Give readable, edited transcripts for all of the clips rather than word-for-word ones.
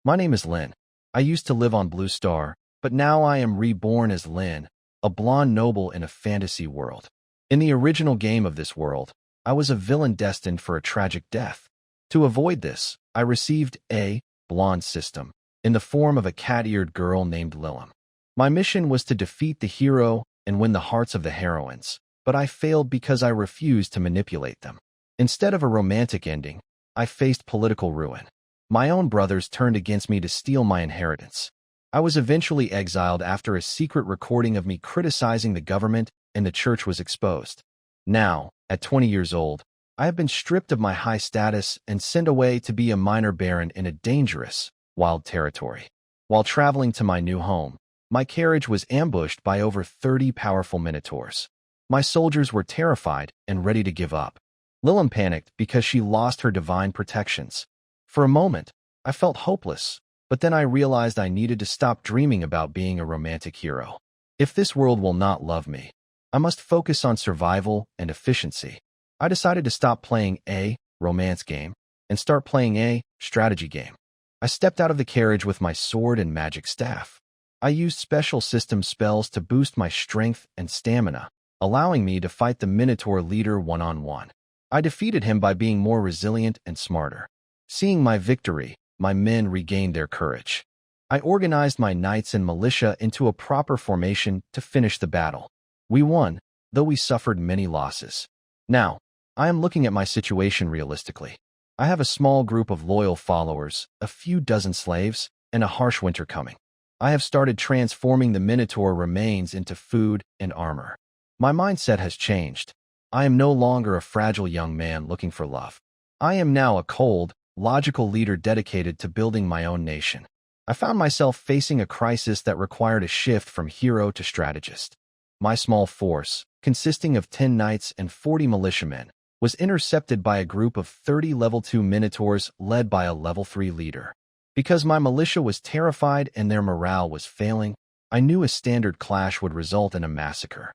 My name is Lin. I used to live on Blue Star, but now I am reborn as Lin, a blonde noble in a fantasy world. In the original game of this world, I was a villain destined for a tragic death. To avoid this, I received a blonde system in the form of a cat-eared girl named Lilim. My mission was to defeat the hero and win the hearts of the heroines, but I failed because I refused to manipulate them. Instead of a romantic ending, I faced political ruin. My own brothers turned against me to steal my inheritance. I was eventually exiled after a secret recording of me criticizing the government and the church was exposed. Now, at 20 years old, I have been stripped of my high status and sent away to be a minor baron in a dangerous, wild territory. While traveling to my new home, my carriage was ambushed by over 30 powerful minotaurs. My soldiers were terrified and ready to give up. Lilim panicked because she lost her divine protections. For a moment, I felt hopeless, but then I realized I needed to stop dreaming about being a romantic hero. If this world will not love me, I must focus on survival and efficiency. I decided to stop playing a romance game and start playing a strategy game. I stepped out of the carriage with my sword and magic staff. I used special system spells to boost my strength and stamina, allowing me to fight the Minotaur leader one-on-one. I defeated him by being more resilient and smarter. Seeing my victory, my men regained their courage. I organized my knights and militia into a proper formation to finish the battle. We won, though we suffered many losses. Now, I am looking at my situation realistically. I have a small group of loyal followers, a few dozen slaves, and a harsh winter coming. I have started transforming the Minotaur remains into food and armor. My mindset has changed. I am no longer a fragile young man looking for love. I am now a cold, logical leader dedicated to building my own nation. I found myself facing a crisis that required a shift from hero to strategist. My small force, consisting of 10 knights and 40 militiamen, was intercepted by a group of 30 level 2 minotaurs led by a level 3 leader. Because my militia was terrified and their morale was failing, I knew a standard clash would result in a massacre.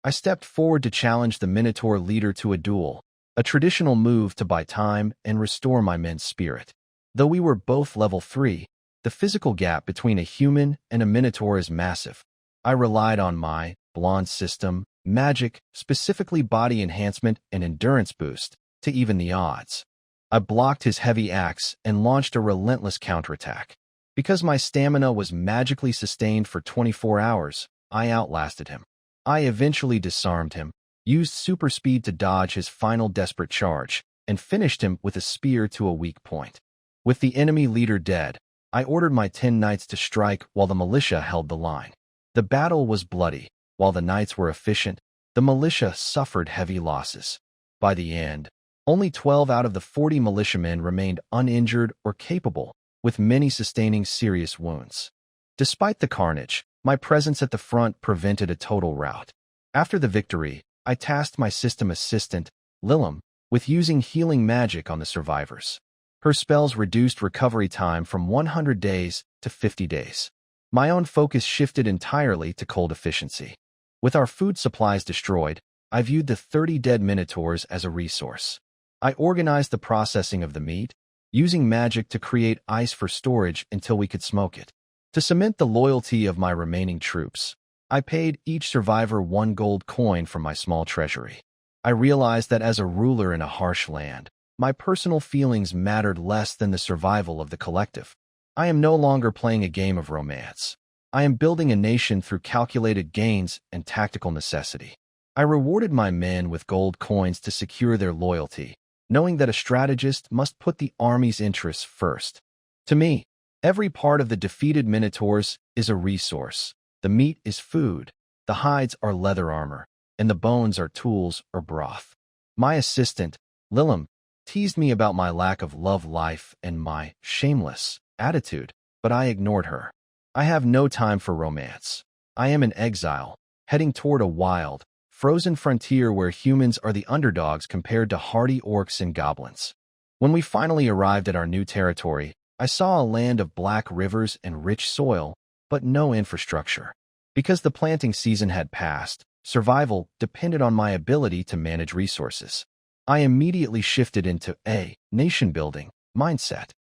I stepped forward to challenge the minotaur leader to a duel, a traditional move to buy time and restore my men's spirit. Though we were both level 3, the physical gap between a human and a minotaur is massive. I relied on my blonde system, magic, specifically body enhancement and endurance boost, to even the odds. I blocked his heavy axe and launched a relentless counterattack. Because my stamina was magically sustained for 24 hours, I outlasted him. I eventually disarmed him, used super speed to dodge his final desperate charge, and finished him with a spear to a weak point. With the enemy leader dead, I ordered my 10 knights to strike while the militia held the line. The battle was bloody. While the knights were efficient, the militia suffered heavy losses. By the end, only 12 out of the 40 militiamen remained uninjured or capable, with many sustaining serious wounds. Despite the carnage, my presence at the front prevented a total rout. After the victory, I tasked my system assistant, Lilim, with using healing magic on the survivors. Her spells reduced recovery time from 100 days to 50 days. My own focus shifted entirely to cold efficiency. With our food supplies destroyed, I viewed the 30 dead minotaurs as a resource. I organized the processing of the meat, using magic to create ice for storage until we could smoke it. To cement the loyalty of my remaining troops, I paid each survivor 1 gold coin from my small treasury. I realized that as a ruler in a harsh land, my personal feelings mattered less than the survival of the collective. I am no longer playing a game of romance. I am building a nation through calculated gains and tactical necessity. I rewarded my men with gold coins to secure their loyalty, knowing that a strategist must put the army's interests first. To me, every part of the defeated minotaurs is a resource. The meat is food, the hides are leather armor, and the bones are tools or broth. My assistant, Lilim, teased me about my lack of love life and my shameless attitude, but I ignored her. I have no time for romance. I am in exile, heading toward a wild, frozen frontier where humans are the underdogs compared to hardy orcs and goblins. When we finally arrived at our new territory, I saw a land of black rivers and rich soil, but no infrastructure. Because the planting season had passed, survival depended on my ability to manage resources. I immediately shifted into a nation-building mindset.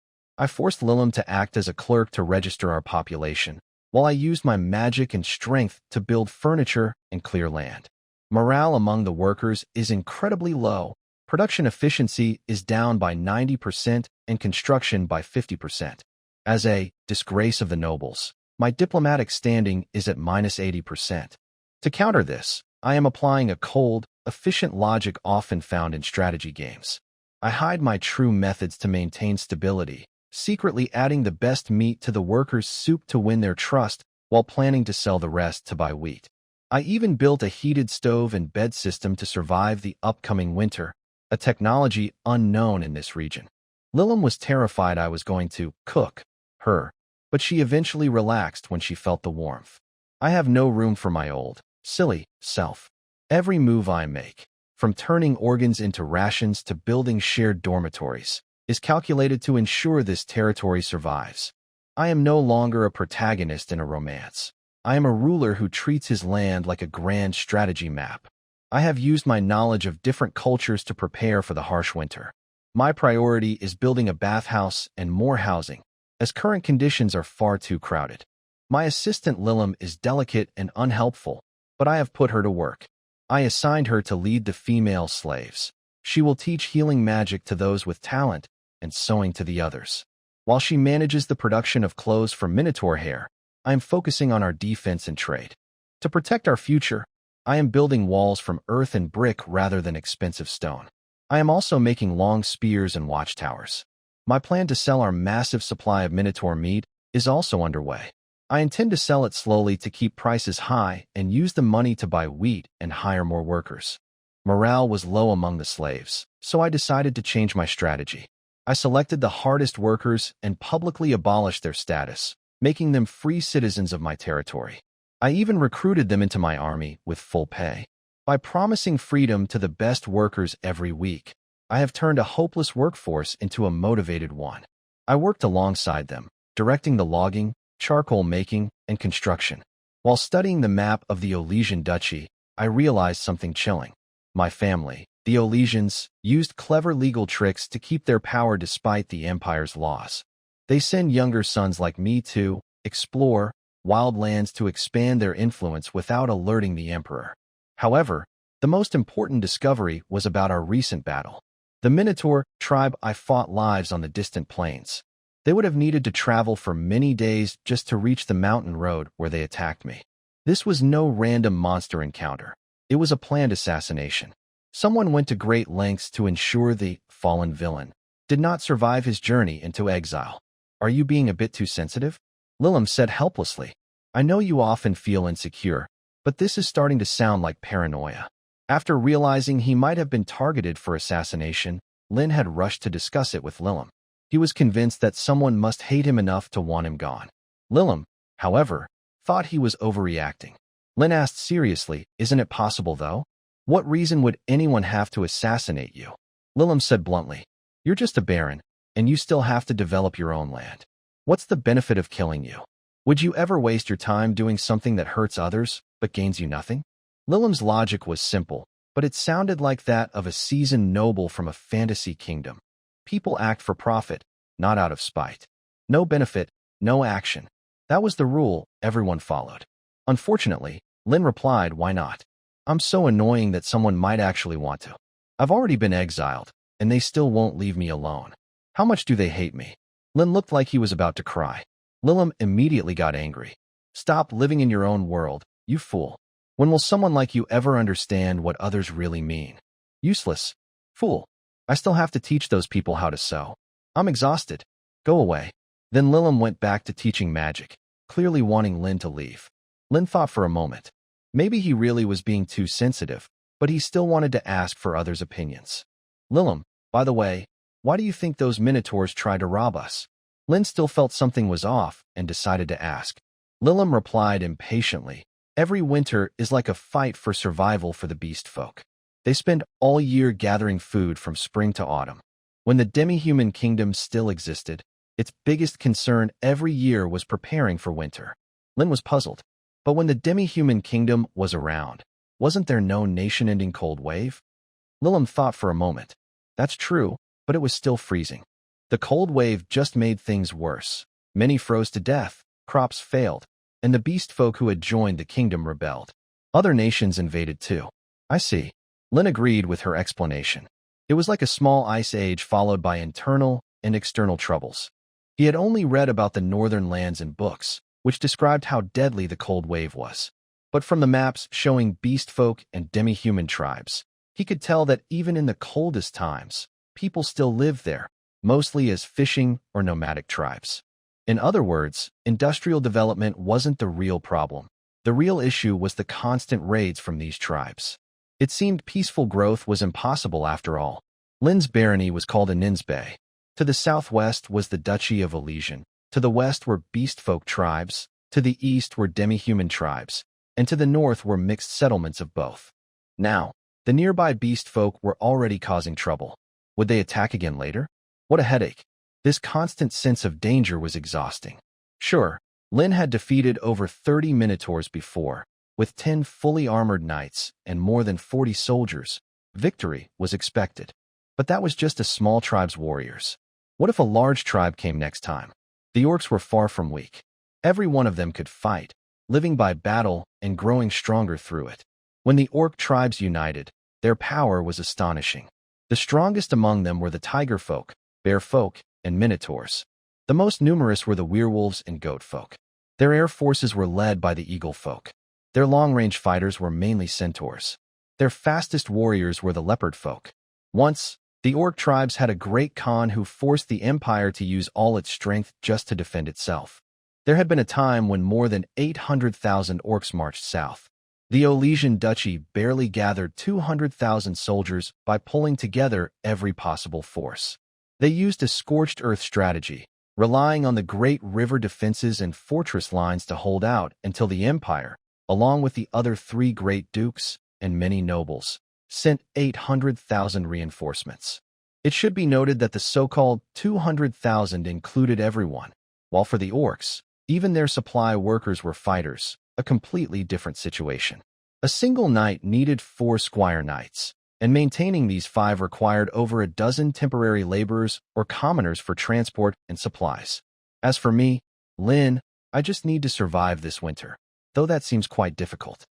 I forced Lilim to act as a clerk to register our population, while I used my magic and strength to build furniture and clear land. Morale among the workers is incredibly low. Production efficiency is down by 90% and construction by 50%. As a disgrace of the nobles, my diplomatic standing is at -80%. To counter this, I am applying a cold, efficient logic often found in strategy games. I hide my true methods to maintain stability, secretly adding the best meat to the workers' soup to win their trust while planning to sell the rest to buy wheat. I even built a heated stove and bed system to survive the upcoming winter, a technology unknown in this region. Lilim was terrified I was going to cook her, but she eventually relaxed when she felt the warmth. I have no room for my old, silly self. Every move I make, from turning organs into rations to building shared dormitories, is calculated to ensure this territory survives. I am no longer a protagonist in a romance. I am a ruler who treats his land like a grand strategy map. I have used my knowledge of different cultures to prepare for the harsh winter. My priority is building a bathhouse and more housing, as current conditions are far too crowded. My assistant Lilim is delicate and unhelpful, but I have put her to work. I assigned her to lead the female slaves. She will teach healing magic to those with talent and sewing to the others. While she manages the production of clothes for Minotaur hair, I am focusing on our defense and trade. To protect our future, I am building walls from earth and brick rather than expensive stone. I am also making long spears and watchtowers. My plan to sell our massive supply of Minotaur meat is also underway. I intend to sell it slowly to keep prices high and use the money to buy wheat and hire more workers. Morale was low among the slaves, so I decided to change my strategy. I selected the hardest workers and publicly abolished their status, making them free citizens of my territory. I even recruited them into my army with full pay. By promising freedom to the best workers every week, I have turned a hopeless workforce into a motivated one. I worked alongside them, directing the logging, charcoal making, and construction. While studying the map of the Olesian Duchy, I realized something chilling. My family, the Olesians, used clever legal tricks to keep their power despite the empire's laws. They send younger sons like me to explore wild lands to expand their influence without alerting the emperor. However, the most important discovery was about our recent battle. The Minotaur tribe I fought lives on the distant plains. They would have needed to travel for many days just to reach the mountain road where they attacked me. This was no random monster encounter. It was a planned assassination. Someone went to great lengths to ensure the fallen villain did not survive his journey into exile. Are you being a bit too sensitive? Lilim said helplessly. I know you often feel insecure, but this is starting to sound like paranoia. After realizing he might have been targeted for assassination, Lin had rushed to discuss it with Lilim. He was convinced that someone must hate him enough to want him gone. Lilim, however, thought he was overreacting. Lin asked seriously, isn't it possible though? What reason would anyone have to assassinate you? Lilim said bluntly, you're just a baron, and you still have to develop your own land. What's the benefit of killing you? Would you ever waste your time doing something that hurts others, but gains you nothing? Lilim's logic was simple, but it sounded like that of a seasoned noble from a fantasy kingdom. People act for profit, not out of spite. No benefit, no action. That was the rule everyone followed. Unfortunately, Lin replied, why not? I'm so annoying that someone might actually want to. I've already been exiled, and they still won't leave me alone. How much do they hate me? Lin looked like he was about to cry. Lilim immediately got angry. Stop living in your own world, you fool. When will someone like you ever understand what others really mean? Useless. Fool. I still have to teach those people how to sew. I'm exhausted. Go away. Then Lilim went back to teaching magic, clearly wanting Lin to leave. Lin thought for a moment. Maybe he really was being too sensitive, but he still wanted to ask for others' opinions. Lilim, by the way, why do you think those minotaurs tried to rob us? Lin still felt something was off and decided to ask. Lilim replied impatiently, every winter is like a fight for survival for the beast folk. They spend all year gathering food from spring to autumn. When the demi-human kingdom still existed, its biggest concern every year was preparing for winter. Lin was puzzled. But when the demi-human kingdom was around, wasn't there no nation-ending cold wave? Lilim thought for a moment. That's true, but it was still freezing. The cold wave just made things worse. Many froze to death, crops failed, and the beast folk who had joined the kingdom rebelled. Other nations invaded too. I see. Lin agreed with her explanation. It was like a small ice age followed by internal and external troubles. He had only read about the northern lands in books, which described how deadly the cold wave was. But from the maps showing beast folk and demi-human tribes, he could tell that even in the coldest times, people still lived there, mostly as fishing or nomadic tribes. In other words, industrial development wasn't the real problem. The real issue was the constant raids from these tribes. It seemed peaceful growth was impossible after all. Lin's barony was called Aninsbay. To the southwest was the Duchy of Elysian. To the west were beast folk tribes. To the east were demi-human tribes. And to the north were mixed settlements of both. Now, the nearby beast folk were already causing trouble. Would they attack again later? What a headache. This constant sense of danger was exhausting. Sure, Lin had defeated over 30 minotaurs before. With 10 fully armored knights and more than 40 soldiers, victory was expected. But that was just a small tribe's warriors. What if a large tribe came next time? The orcs were far from weak. Every one of them could fight, living by battle and growing stronger through it. When the orc tribes united, their power was astonishing. The strongest among them were the tiger folk, bear folk, and minotaurs. The most numerous were the werewolves and goat folk. Their air forces were led by the eagle folk. Their long-range fighters were mainly centaurs. Their fastest warriors were the leopard folk. Once, the orc tribes had a great Khan who forced the empire to use all its strength just to defend itself. There had been a time when more than 800,000 orcs marched south. The Elysian Duchy barely gathered 200,000 soldiers by pulling together every possible force. They used a scorched earth strategy, relying on the great river defenses and fortress lines to hold out until the empire, along with the other 3 great dukes and many nobles, sent 800,000 reinforcements. It should be noted that the so-called 200,000 included everyone, while for the orcs, even their supply workers were fighters, a completely different situation. A single knight needed 4 squire knights, and maintaining these 5 required over a dozen temporary laborers or commoners for transport and supplies. As for me, Lin, I just need to survive this winter, though that seems quite difficult.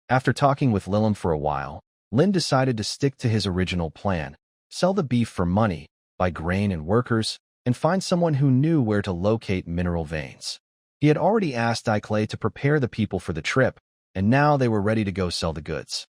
After talking with Lilim for a while, Lin decided to stick to his original plan, sell the beef for money, buy grain and workers, and find someone who knew where to locate mineral veins. He had already asked Iclay to prepare the people for the trip, and now they were ready to go sell the goods.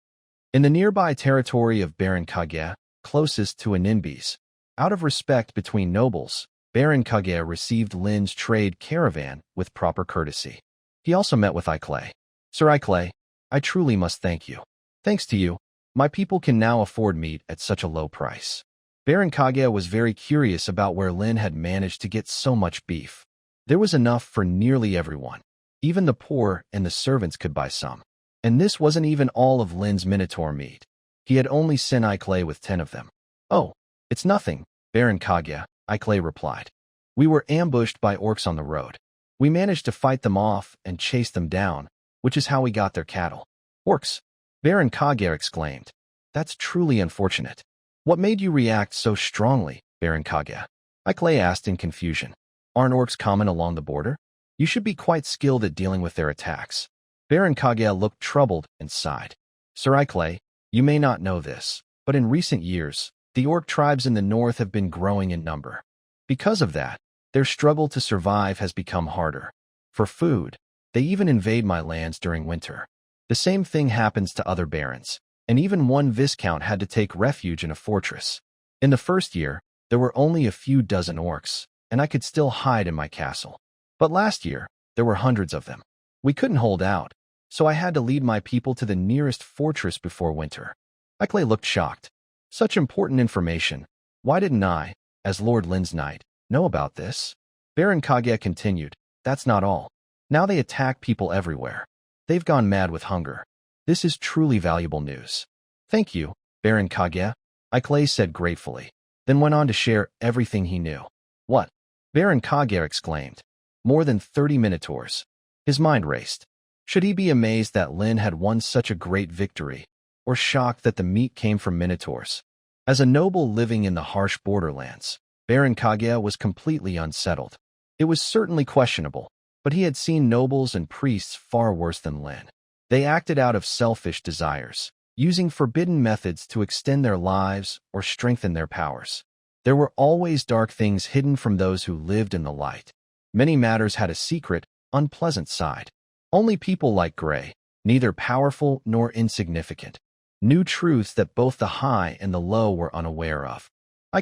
In the nearby territory of Baron Kage, closest to Aninbis, out of respect between nobles, Baron Kage received Lin's trade caravan with proper courtesy. He also met with Iclay. Sir Iclay, I truly must thank you. Thanks to you, my people can now afford meat at such a low price. Baron Kage was very curious about where Lin had managed to get so much beef. There was enough for nearly everyone. Even the poor and the servants could buy some. And this wasn't even all of Lin's minotaur meat. He had only sent Iclay with 10 of them. Oh, it's nothing, Baron Kage, Iclay replied. We were ambushed by orcs on the road. We managed to fight them off and chase them down, which is how we got their cattle. Orcs, Baron Kage exclaimed. That's truly unfortunate. What made you react so strongly, Baron Kage? Iclay asked in confusion. Aren't orcs common along the border? You should be quite skilled at dealing with their attacks. Baron Kage looked troubled and sighed. Sir Iclay, you may not know this, but in recent years, the orc tribes in the north have been growing in number. Because of that, their struggle to survive has become harder. For food, they even invade my lands during winter. The same thing happens to other barons, and even one viscount had to take refuge in a fortress. In the first year, there were only a few dozen orcs, and I could still hide in my castle. But last year, there were hundreds of them. We couldn't hold out, so I had to lead my people to the nearest fortress before winter. Iclay looked shocked. Such important information. Why didn't I, as Lord Lin's knight, know about this? Baron Kage continued. That's not all. Now they attack people everywhere. They've gone mad with hunger. This is truly valuable news. Thank you, Baron Kage, Iclay said gratefully, then went on to share everything he knew. What? Baron Kage exclaimed. More than 30 minotaurs. His mind raced. Should he be amazed that Lin had won such a great victory, or shocked that the meat came from minotaurs? As a noble living in the harsh borderlands, Baron Kaguya was completely unsettled. It was certainly questionable, but he had seen nobles and priests far worse than Lin. They acted out of selfish desires, using forbidden methods to extend their lives or strengthen their powers. There were always dark things hidden from those who lived in the light. Many matters had a secret, unpleasant side. Only people like Gray, neither powerful nor insignificant, knew truths that both the high and the low were unaware of.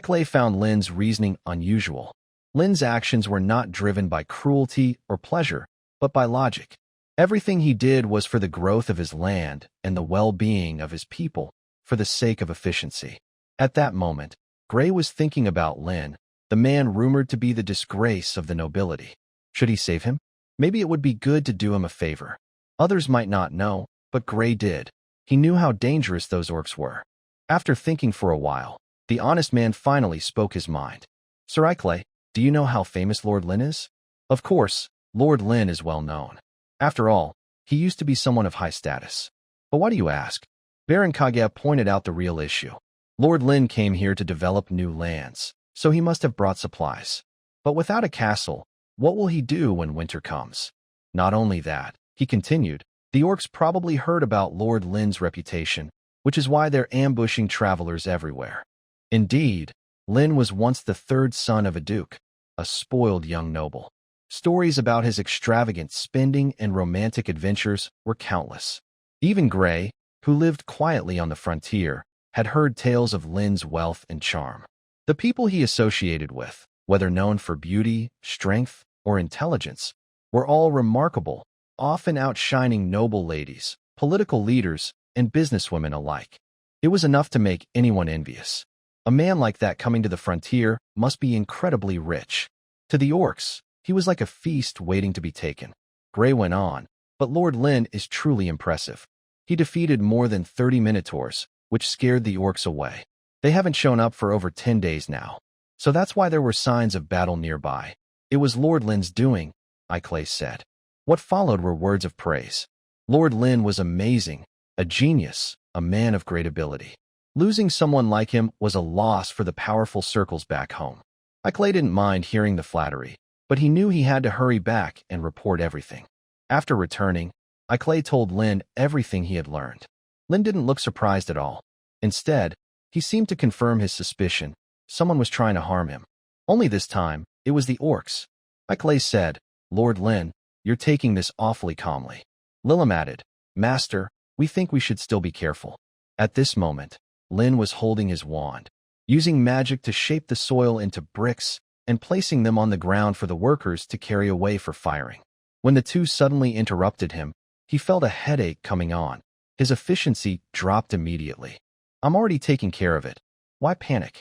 Clay found Lin's reasoning unusual. Lin's actions were not driven by cruelty or pleasure, but by logic. Everything he did was for the growth of his land and the well-being of his people, for the sake of efficiency. At that moment, Gray was thinking about Lin, the man rumored to be the disgrace of the nobility. Should he save him? Maybe it would be good to do him a favor. Others might not know, but Gray did. He knew how dangerous those orcs were. After thinking for a while, the honest man finally spoke his mind. Sir Clay, do you know how famous Lord Lin is? Of course, Lord Lin is well known. After all, he used to be someone of high status. But why do you ask? Baron Kaguya pointed out the real issue. Lord Lin came here to develop new lands, so he must have brought supplies. But without a castle, what will he do when winter comes? Not only that, he continued, the orcs probably heard about Lord Lin's reputation, which is why they're ambushing travelers everywhere. Indeed, Lin was once the third son of a duke, a spoiled young noble. Stories about his extravagant spending and romantic adventures were countless. Even Gray, who lived quietly on the frontier, had heard tales of Lin's wealth and charm. The people he associated with, whether known for beauty, strength, or intelligence, were all remarkable, often outshining noble ladies, political leaders, and businesswomen alike. It was enough to make anyone envious. A man like that coming to the frontier must be incredibly rich. To the orcs, he was like a feast waiting to be taken. Gray went on, but Lord Lin is truly impressive. He defeated more than 30 minotaurs, which scared the orcs away. They haven't shown up for over 10 days now. So that's why there were signs of battle nearby. It was Lord Lin's doing, Clay said. What followed were words of praise. Lord Lin was amazing, a genius, a man of great ability. Losing someone like him was a loss for the powerful circles back home. Clay didn't mind hearing the flattery, but he knew he had to hurry back and report everything. After returning, Clay told Lin everything he had learned. Lin didn't look surprised at all. Instead, he seemed to confirm his suspicion. Someone was trying to harm him. Only this time, it was the orcs. Clay said, Lord Lin, you're taking this awfully calmly. Lilim added, Master, we think we should still be careful. At this moment, Lin was holding his wand, using magic to shape the soil into bricks and placing them on the ground for the workers to carry away for firing. When the two suddenly interrupted him, he felt a headache coming on. His efficiency dropped immediately. I'm already taking care of it. Why panic?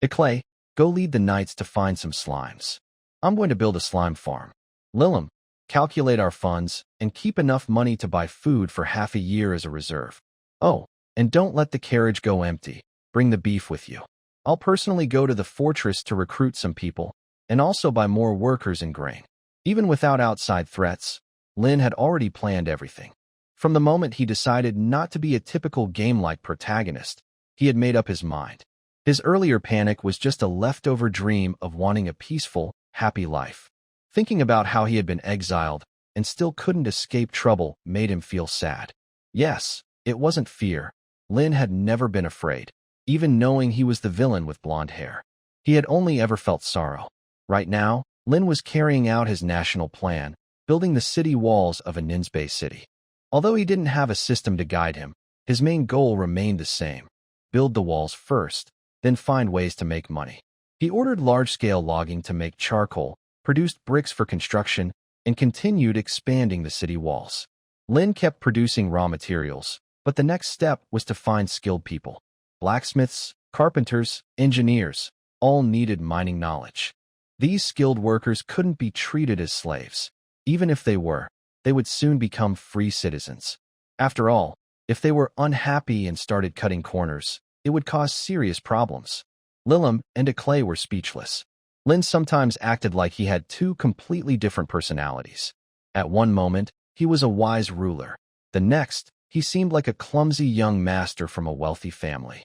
Clay, go lead the knights to find some slimes. I'm going to build a slime farm. Lilim, calculate our funds and keep enough money to buy food for half a year as a reserve. Oh, and don't let the carriage go empty. Bring the beef with you. I'll personally go to the fortress to recruit some people and also buy more workers and grain. Even without outside threats, Lin had already planned everything. From the moment he decided not to be a typical game-like protagonist, he had made up his mind. His earlier panic was just a leftover dream of wanting a peaceful, happy life. Thinking about how he had been exiled and still couldn't escape trouble made him feel sad. Yes, it wasn't fear. Lin had never been afraid, even knowing he was the villain with blonde hair. He had only ever felt sorrow. Right now, Lin was carrying out his national plan, building the city walls of a Ninsbei city. Although he didn't have a system to guide him, his main goal remained the same. Build the walls first, then find ways to make money. He ordered large-scale logging to make charcoal, produced bricks for construction, and continued expanding the city walls. Lin kept producing raw materials, but the next step was to find skilled people. Blacksmiths, carpenters, engineers, all needed mining knowledge. These skilled workers couldn't be treated as slaves. Even if they were, they would soon become free citizens. After all, if they were unhappy and started cutting corners, it would cause serious problems. Lilim and Clay were speechless. Lin sometimes acted like he had two completely different personalities. At one moment, he was a wise ruler. The next, he seemed like a clumsy young master from a wealthy family.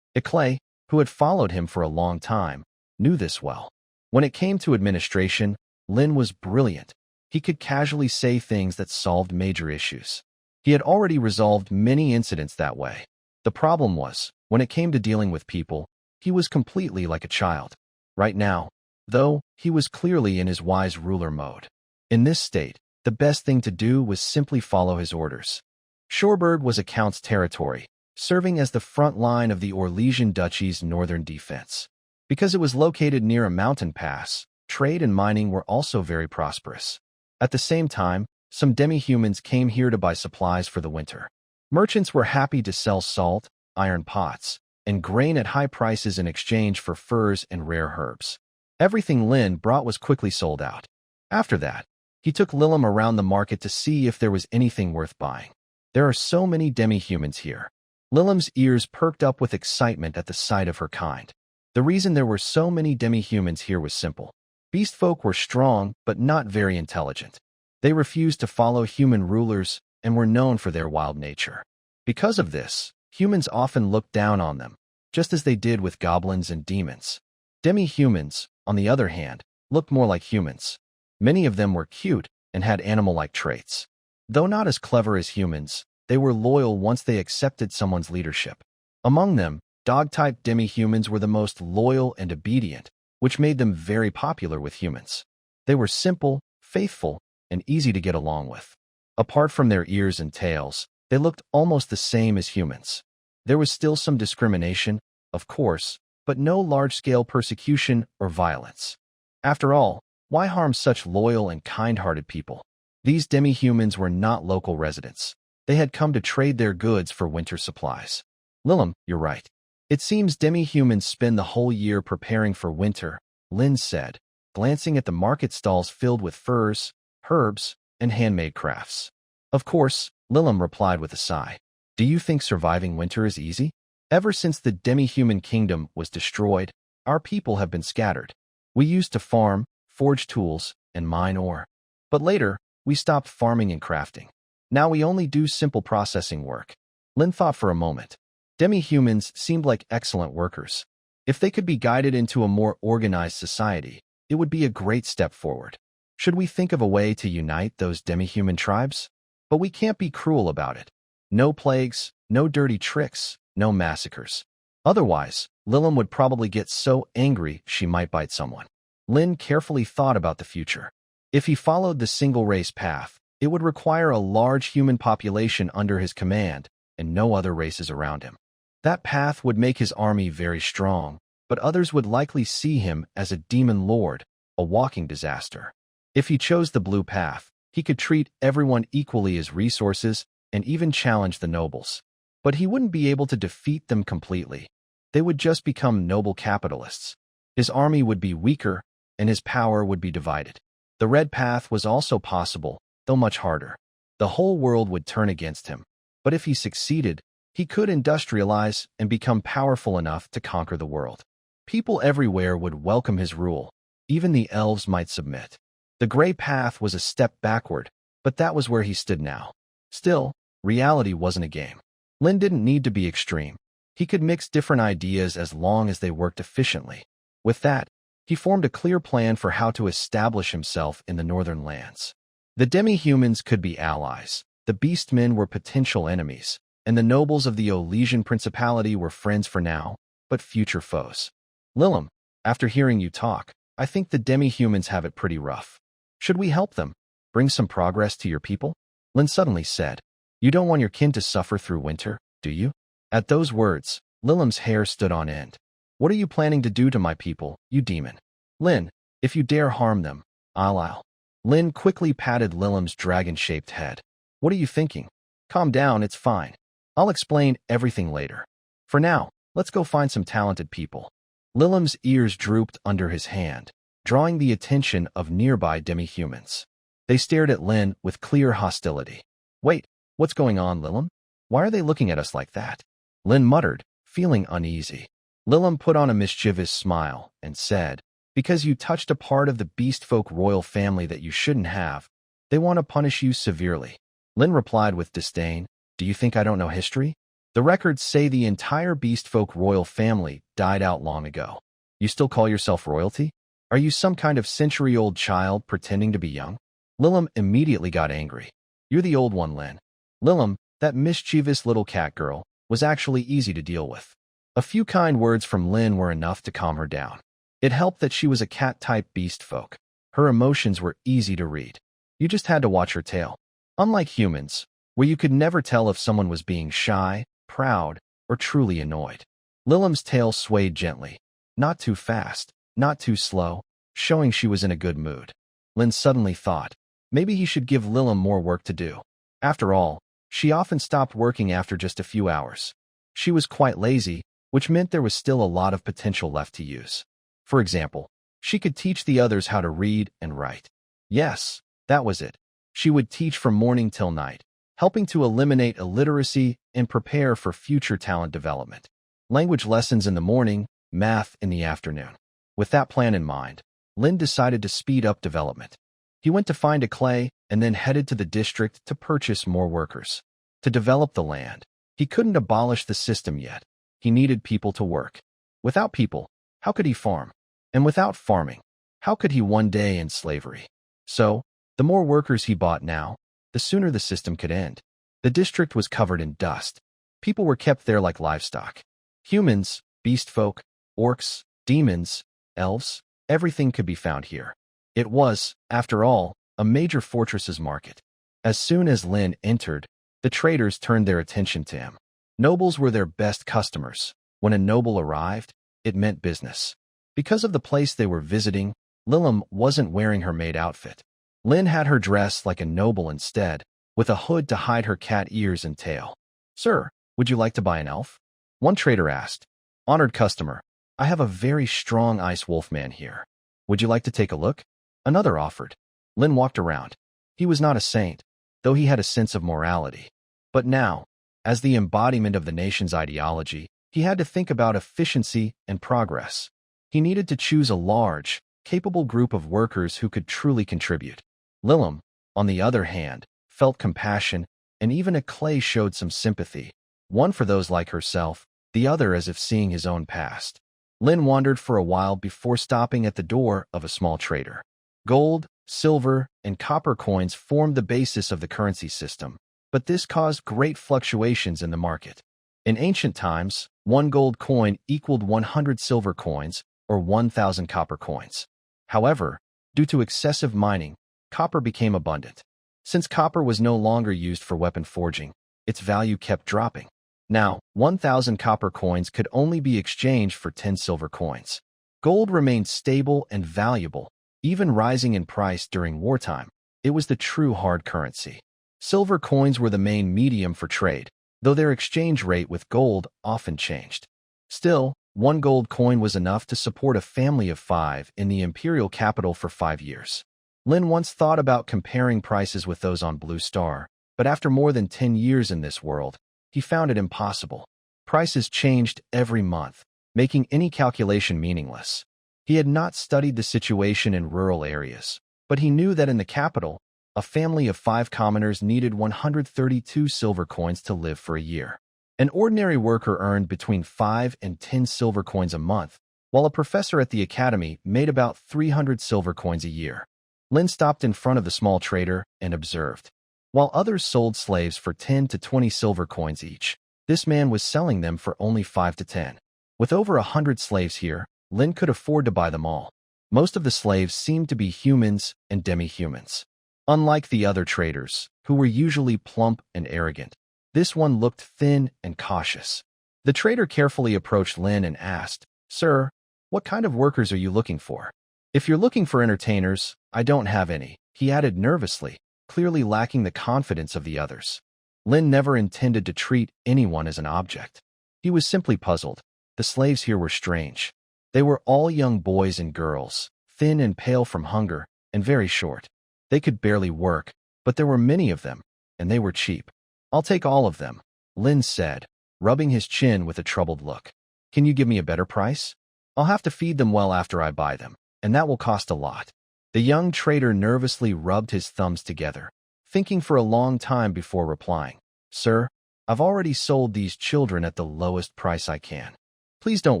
Clay, who had followed him for a long time, knew this well. When it came to administration, Lin was brilliant. He could casually say things that solved major issues. He had already resolved many incidents that way. The problem was, when it came to dealing with people, he was completely like a child. Right now, though, he was clearly in his wise ruler mode. In this state, the best thing to do was simply follow his orders. Shorebird was a count's territory, serving as the front line of the Orlesian Duchy's northern defense. Because it was located near a mountain pass, trade and mining were also very prosperous. At the same time, some demi-humans came here to buy supplies for the winter. Merchants were happy to sell salt, iron pots, and grain at high prices in exchange for furs and rare herbs. Everything Lin brought was quickly sold out. After that, he took Lilim around the market to see if there was anything worth buying. There are so many demi-humans here. Lilim's ears perked up with excitement at the sight of her kind. The reason there were so many demi-humans here was simple. Beast folk were strong, but not very intelligent. They refused to follow human rulers and were known for their wild nature. Because of this, humans often looked down on them, just as they did with goblins and demons. Demi-humans, on the other hand, looked more like humans. Many of them were cute and had animal-like traits. Though not as clever as humans, they were loyal once they accepted someone's leadership. Among them, dog-type demi-humans were the most loyal and obedient, which made them very popular with humans. They were simple, faithful, and easy to get along with. Apart from their ears and tails, they looked almost the same as humans. There was still some discrimination, of course, but no large-scale persecution or violence. After all, why harm such loyal and kind-hearted people? These demi-humans were not local residents. They had come to trade their goods for winter supplies. Lilim, you're right. It seems demi-humans spend the whole year preparing for winter, Lin said, glancing at the market stalls filled with furs, herbs, and handmade crafts. Of course, Lilim replied with a sigh. Do you think surviving winter is easy? Ever since the demi-human kingdom was destroyed, our people have been scattered. We used to farm, forge tools, and mine ore. But later, we stopped farming and crafting. Now we only do simple processing work. Lin thought for a moment. Demi-humans seemed like excellent workers. If they could be guided into a more organized society, it would be a great step forward. Should we think of a way to unite those demi-human tribes? But we can't be cruel about it. No plagues, no dirty tricks, no massacres. Otherwise, Lilim would probably get so angry she might bite someone. Lin carefully thought about the future. If he followed the single-race path, it would require a large human population under his command and no other races around him. That path would make his army very strong, but others would likely see him as a demon lord, a walking disaster. If he chose the blue path, he could treat everyone equally as resources and even challenge the nobles. But he wouldn't be able to defeat them completely. They would just become noble capitalists. His army would be weaker, and his power would be divided. The red path was also possible, though much harder. The whole world would turn against him. But if he succeeded, he could industrialize and become powerful enough to conquer the world. People everywhere would welcome his rule. Even the elves might submit. The gray path was a step backward, but that was where he stood now. Still, reality wasn't a game. Lin didn't need to be extreme. He could mix different ideas as long as they worked efficiently. With that, he formed a clear plan for how to establish himself in the northern lands. The demi-humans could be allies, the beastmen were potential enemies, and the nobles of the Olesian Principality were friends for now, but future foes. Lilim, after hearing you talk, I think the demi-humans have it pretty rough. Should we help them? Bring some progress to your people? Lin suddenly said. You don't want your kin to suffer through winter, do you? At those words, Lilim's hair stood on end. What are you planning to do to my people, you demon? Lin, if you dare harm them, I'll. Lin quickly patted Lilim's dragon-shaped head. What are you thinking? Calm down, it's fine. I'll explain everything later. For now, let's go find some talented people. Lilim's ears drooped under his hand, drawing the attention of nearby demi-humans. They stared at Lin with clear hostility. Wait, what's going on, Lilim? Why are they looking at us like that? Lin muttered, feeling uneasy. Lilim put on a mischievous smile and said, because you touched a part of the beast folk royal family that you shouldn't have, they want to punish you severely. Lin replied with disdain, do you think I don't know history? The records say the entire beast folk royal family died out long ago. You still call yourself royalty? Are you some kind of century-old child pretending to be young? Lilim immediately got angry. You're the old one, Lin. Lilim, that mischievous little cat girl, was actually easy to deal with. A few kind words from Lin were enough to calm her down. It helped that she was a cat-type beast folk. Her emotions were easy to read. You just had to watch her tail. Unlike humans, where you could never tell if someone was being shy, proud, or truly annoyed. Lilim's tail swayed gently. Not too fast, not too slow, showing she was in a good mood. Lin suddenly thought, maybe he should give Lilim more work to do. After all, she often stopped working after just a few hours. She was quite lazy, which meant there was still a lot of potential left to use. For example, she could teach the others how to read and write. Yes, that was it. She would teach from morning till night, helping to eliminate illiteracy and prepare for future talent development. Language lessons in the morning, math in the afternoon. With that plan in mind, Lin decided to speed up development. He went to find a clay and then headed to the district to purchase more workers. To develop the land, he couldn't abolish the system yet. He needed people to work. Without people, how could he farm? And without farming, how could he one day end slavery? So, the more workers he bought now, the sooner the system could end. The district was covered in dust. People were kept there like livestock. Humans, beast folk, orcs, demons, elves, everything could be found here. It was, after all, a major fortress's market. As soon as Lin entered, the traders turned their attention to him. Nobles were their best customers. When a noble arrived, it meant business. Because of the place they were visiting, Lilim wasn't wearing her maid outfit. Lin had her dressed like a noble instead, with a hood to hide her cat ears and tail. Sir, would you like to buy an elf? One trader asked. Honored customer, I have a very strong ice wolfman here. Would you like to take a look? Another offered. Lin walked around. He was not a saint, though he had a sense of morality. But now, as the embodiment of the nation's ideology, he had to think about efficiency and progress. He needed to choose a large, capable group of workers who could truly contribute. Lilim, on the other hand, felt compassion, and even a clay showed some sympathy, one for those like herself, the other as if seeing his own past. Lin wandered for a while before stopping at the door of a small trader. Gold, silver, and copper coins formed the basis of the currency system, but this caused great fluctuations in the market. In ancient times, 1 gold coin equaled 100 silver coins, or 1,000 copper coins. However, due to excessive mining, copper became abundant. Since copper was no longer used for weapon forging, its value kept dropping. Now, 1,000 copper coins could only be exchanged for 10 silver coins. Gold remained stable and valuable, even rising in price during wartime. It was the true hard currency. Silver coins were the main medium for trade, though their exchange rate with gold often changed. Still, 1 gold coin was enough to support a family of 5 in the imperial capital for 5 years. Lin once thought about comparing prices with those on Blue Star, but after more than 10 years in this world, he found it impossible. Prices changed every month, making any calculation meaningless. He had not studied the situation in rural areas, but he knew that in the capital, a family of 5 commoners needed 132 silver coins to live for a year. An ordinary worker earned between 5 and 10 silver coins a month, while a professor at the academy made about 300 silver coins a year. Lin stopped in front of the small trader and observed. While others sold slaves for 10 to 20 silver coins each, this man was selling them for only 5 to 10. With over 100 slaves here, Lin could afford to buy them all. Most of the slaves seemed to be humans and demi-humans. Unlike the other traders, who were usually plump and arrogant, this one looked thin and cautious. The trader carefully approached Lin and asked, Sir, what kind of workers are you looking for? If you're looking for entertainers, I don't have any, he added nervously, clearly lacking the confidence of the others. Lin never intended to treat anyone as an object. He was simply puzzled. The slaves here were strange. They were all young boys and girls, thin and pale from hunger, and very short. They could barely work, but there were many of them, and they were cheap. I'll take all of them, Lin said, rubbing his chin with a troubled look. Can you give me a better price? I'll have to feed them well after I buy them, and that will cost a lot. The young trader nervously rubbed his thumbs together, thinking for a long time before replying. Sir, I've already sold these children at the lowest price I can. Please don't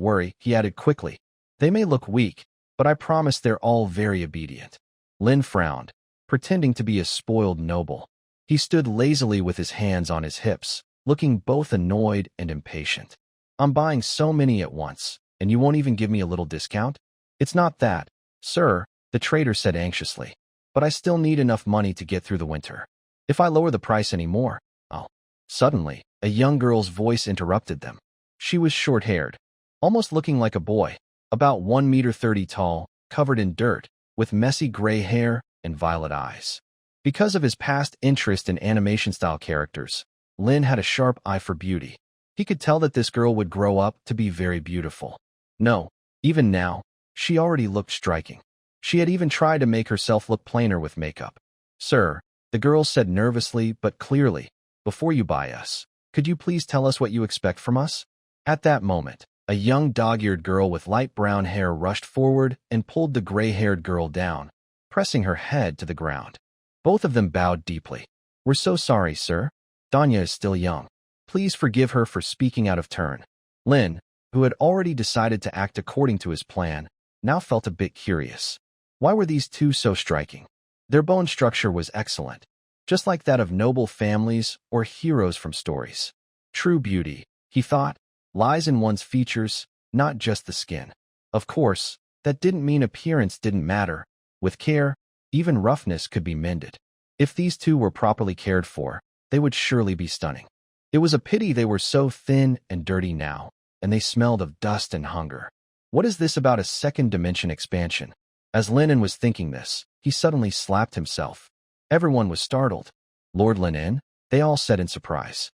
worry, he added quickly. They may look weak, but I promise they're all very obedient." Lin frowned, pretending to be a spoiled noble. He stood lazily with his hands on his hips, looking both annoyed and impatient. "I'm buying so many at once, and you won't even give me a little discount?" "It's not that, sir," the trader said anxiously, "but I still need enough money to get through the winter. If I lower the price any more, I'll—" Suddenly, a young girl's voice interrupted them. She was short-haired, almost looking like a boy, about 1 meter 30 tall, covered in dirt, with messy gray hair and violet eyes. Because of his past interest in animation-style characters, Lin had a sharp eye for beauty. He could tell that this girl would grow up to be very beautiful. No, even now, she already looked striking. She had even tried to make herself look plainer with makeup. "Sir," the girl said nervously but clearly, "before you buy us, could you please tell us what you expect from us?" At that moment, a young dog-eared girl with light brown hair rushed forward and pulled the gray-haired girl down, pressing her head to the ground. Both of them bowed deeply. "We're so sorry, sir. Danya is still young. Please forgive her for speaking out of turn." Lin, who had already decided to act according to his plan, now felt a bit curious. Why were these two so striking? Their bone structure was excellent, just like that of noble families or heroes from stories. True beauty, he thought, lies in one's features, not just the skin. Of course, that didn't mean appearance didn't matter. With care, even roughness could be mended. If these two were properly cared for, they would surely be stunning. It was a pity they were so thin and dirty now, and they smelled of dust and hunger. What is this about a second dimension expansion? As Linen was thinking this, he suddenly slapped himself. Everyone was startled. "Lord Linen?" they all said in surprise.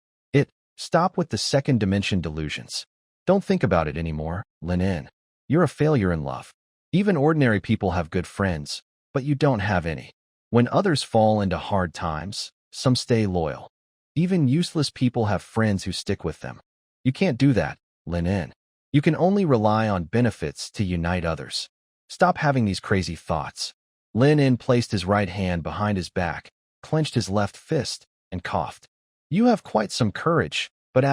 Stop with the second dimension delusions. Don't think about it anymore, Linen. You're a failure in love. Even ordinary people have good friends, but you don't have any. When others fall into hard times, some stay loyal. Even useless people have friends who stick with them. You can't do that, Linen. You can only rely on benefits to unite others. Stop having these crazy thoughts." Linen placed his right hand behind his back, clenched his left fist, and coughed. "You have quite some courage, but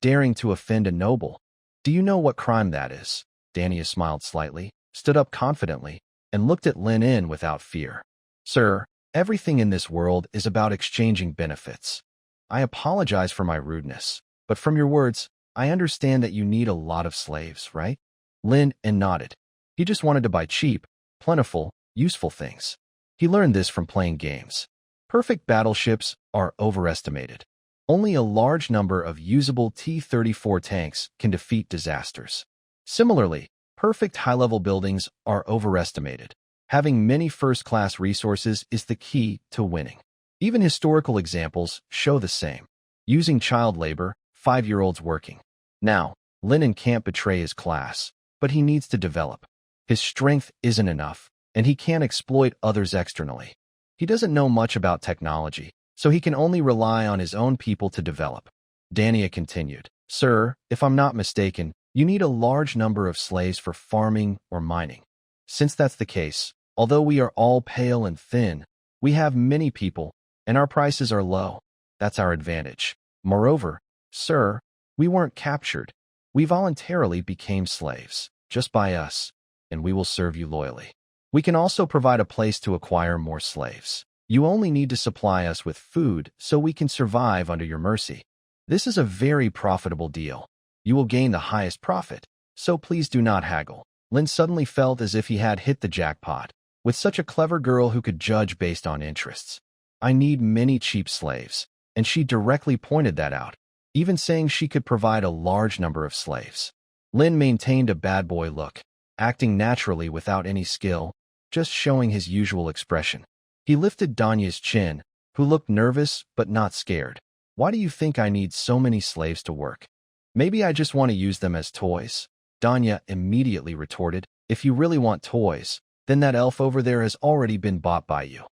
daring to offend a noble. Do you know what crime that is?" Dania smiled slightly, stood up confidently, and looked at Linen without fear. "Sir, everything in this world is about exchanging benefits. I apologize for my rudeness, but from your words, I understand that you need a lot of slaves, right?" Lin nodded. He just wanted to buy cheap, plentiful, useful things. He learned this from playing games. Perfect battleships are overestimated. Only a large number of usable T-34 tanks can defeat disasters. Similarly, perfect high-level buildings are overestimated. Having many first-class resources is the key to winning. Even historical examples show the same. Using child labor, 5-year-olds working. Now, Linen can't betray his class, but he needs to develop. His strength isn't enough, and he can't exploit others externally. He doesn't know much about technology, so he can only rely on his own people to develop. Dania continued, "Sir, if I'm not mistaken, you need a large number of slaves for farming or mining. Since that's the case, although we are all pale and thin, we have many people, and our prices are low. That's our advantage. Moreover, sir, we weren't captured. We voluntarily became slaves, just by us, and we will serve you loyally. We can also provide a place to acquire more slaves. You only need to supply us with food so we can survive under your mercy. This is a very profitable deal. You will gain the highest profit, so please do not haggle." Lin suddenly felt as if he had hit the jackpot, with such a clever girl who could judge based on interests. "I need many cheap slaves," and she directly pointed that out, even saying she could provide a large number of slaves. Lin maintained a bad boy look, acting naturally without any skill, just showing his usual expression. He lifted Danya's chin, who looked nervous but not scared. "Why do you think I need so many slaves to work? Maybe I just want to use them as toys?" Danya immediately retorted, "If you really want toys, then that elf over there has already been bought by you."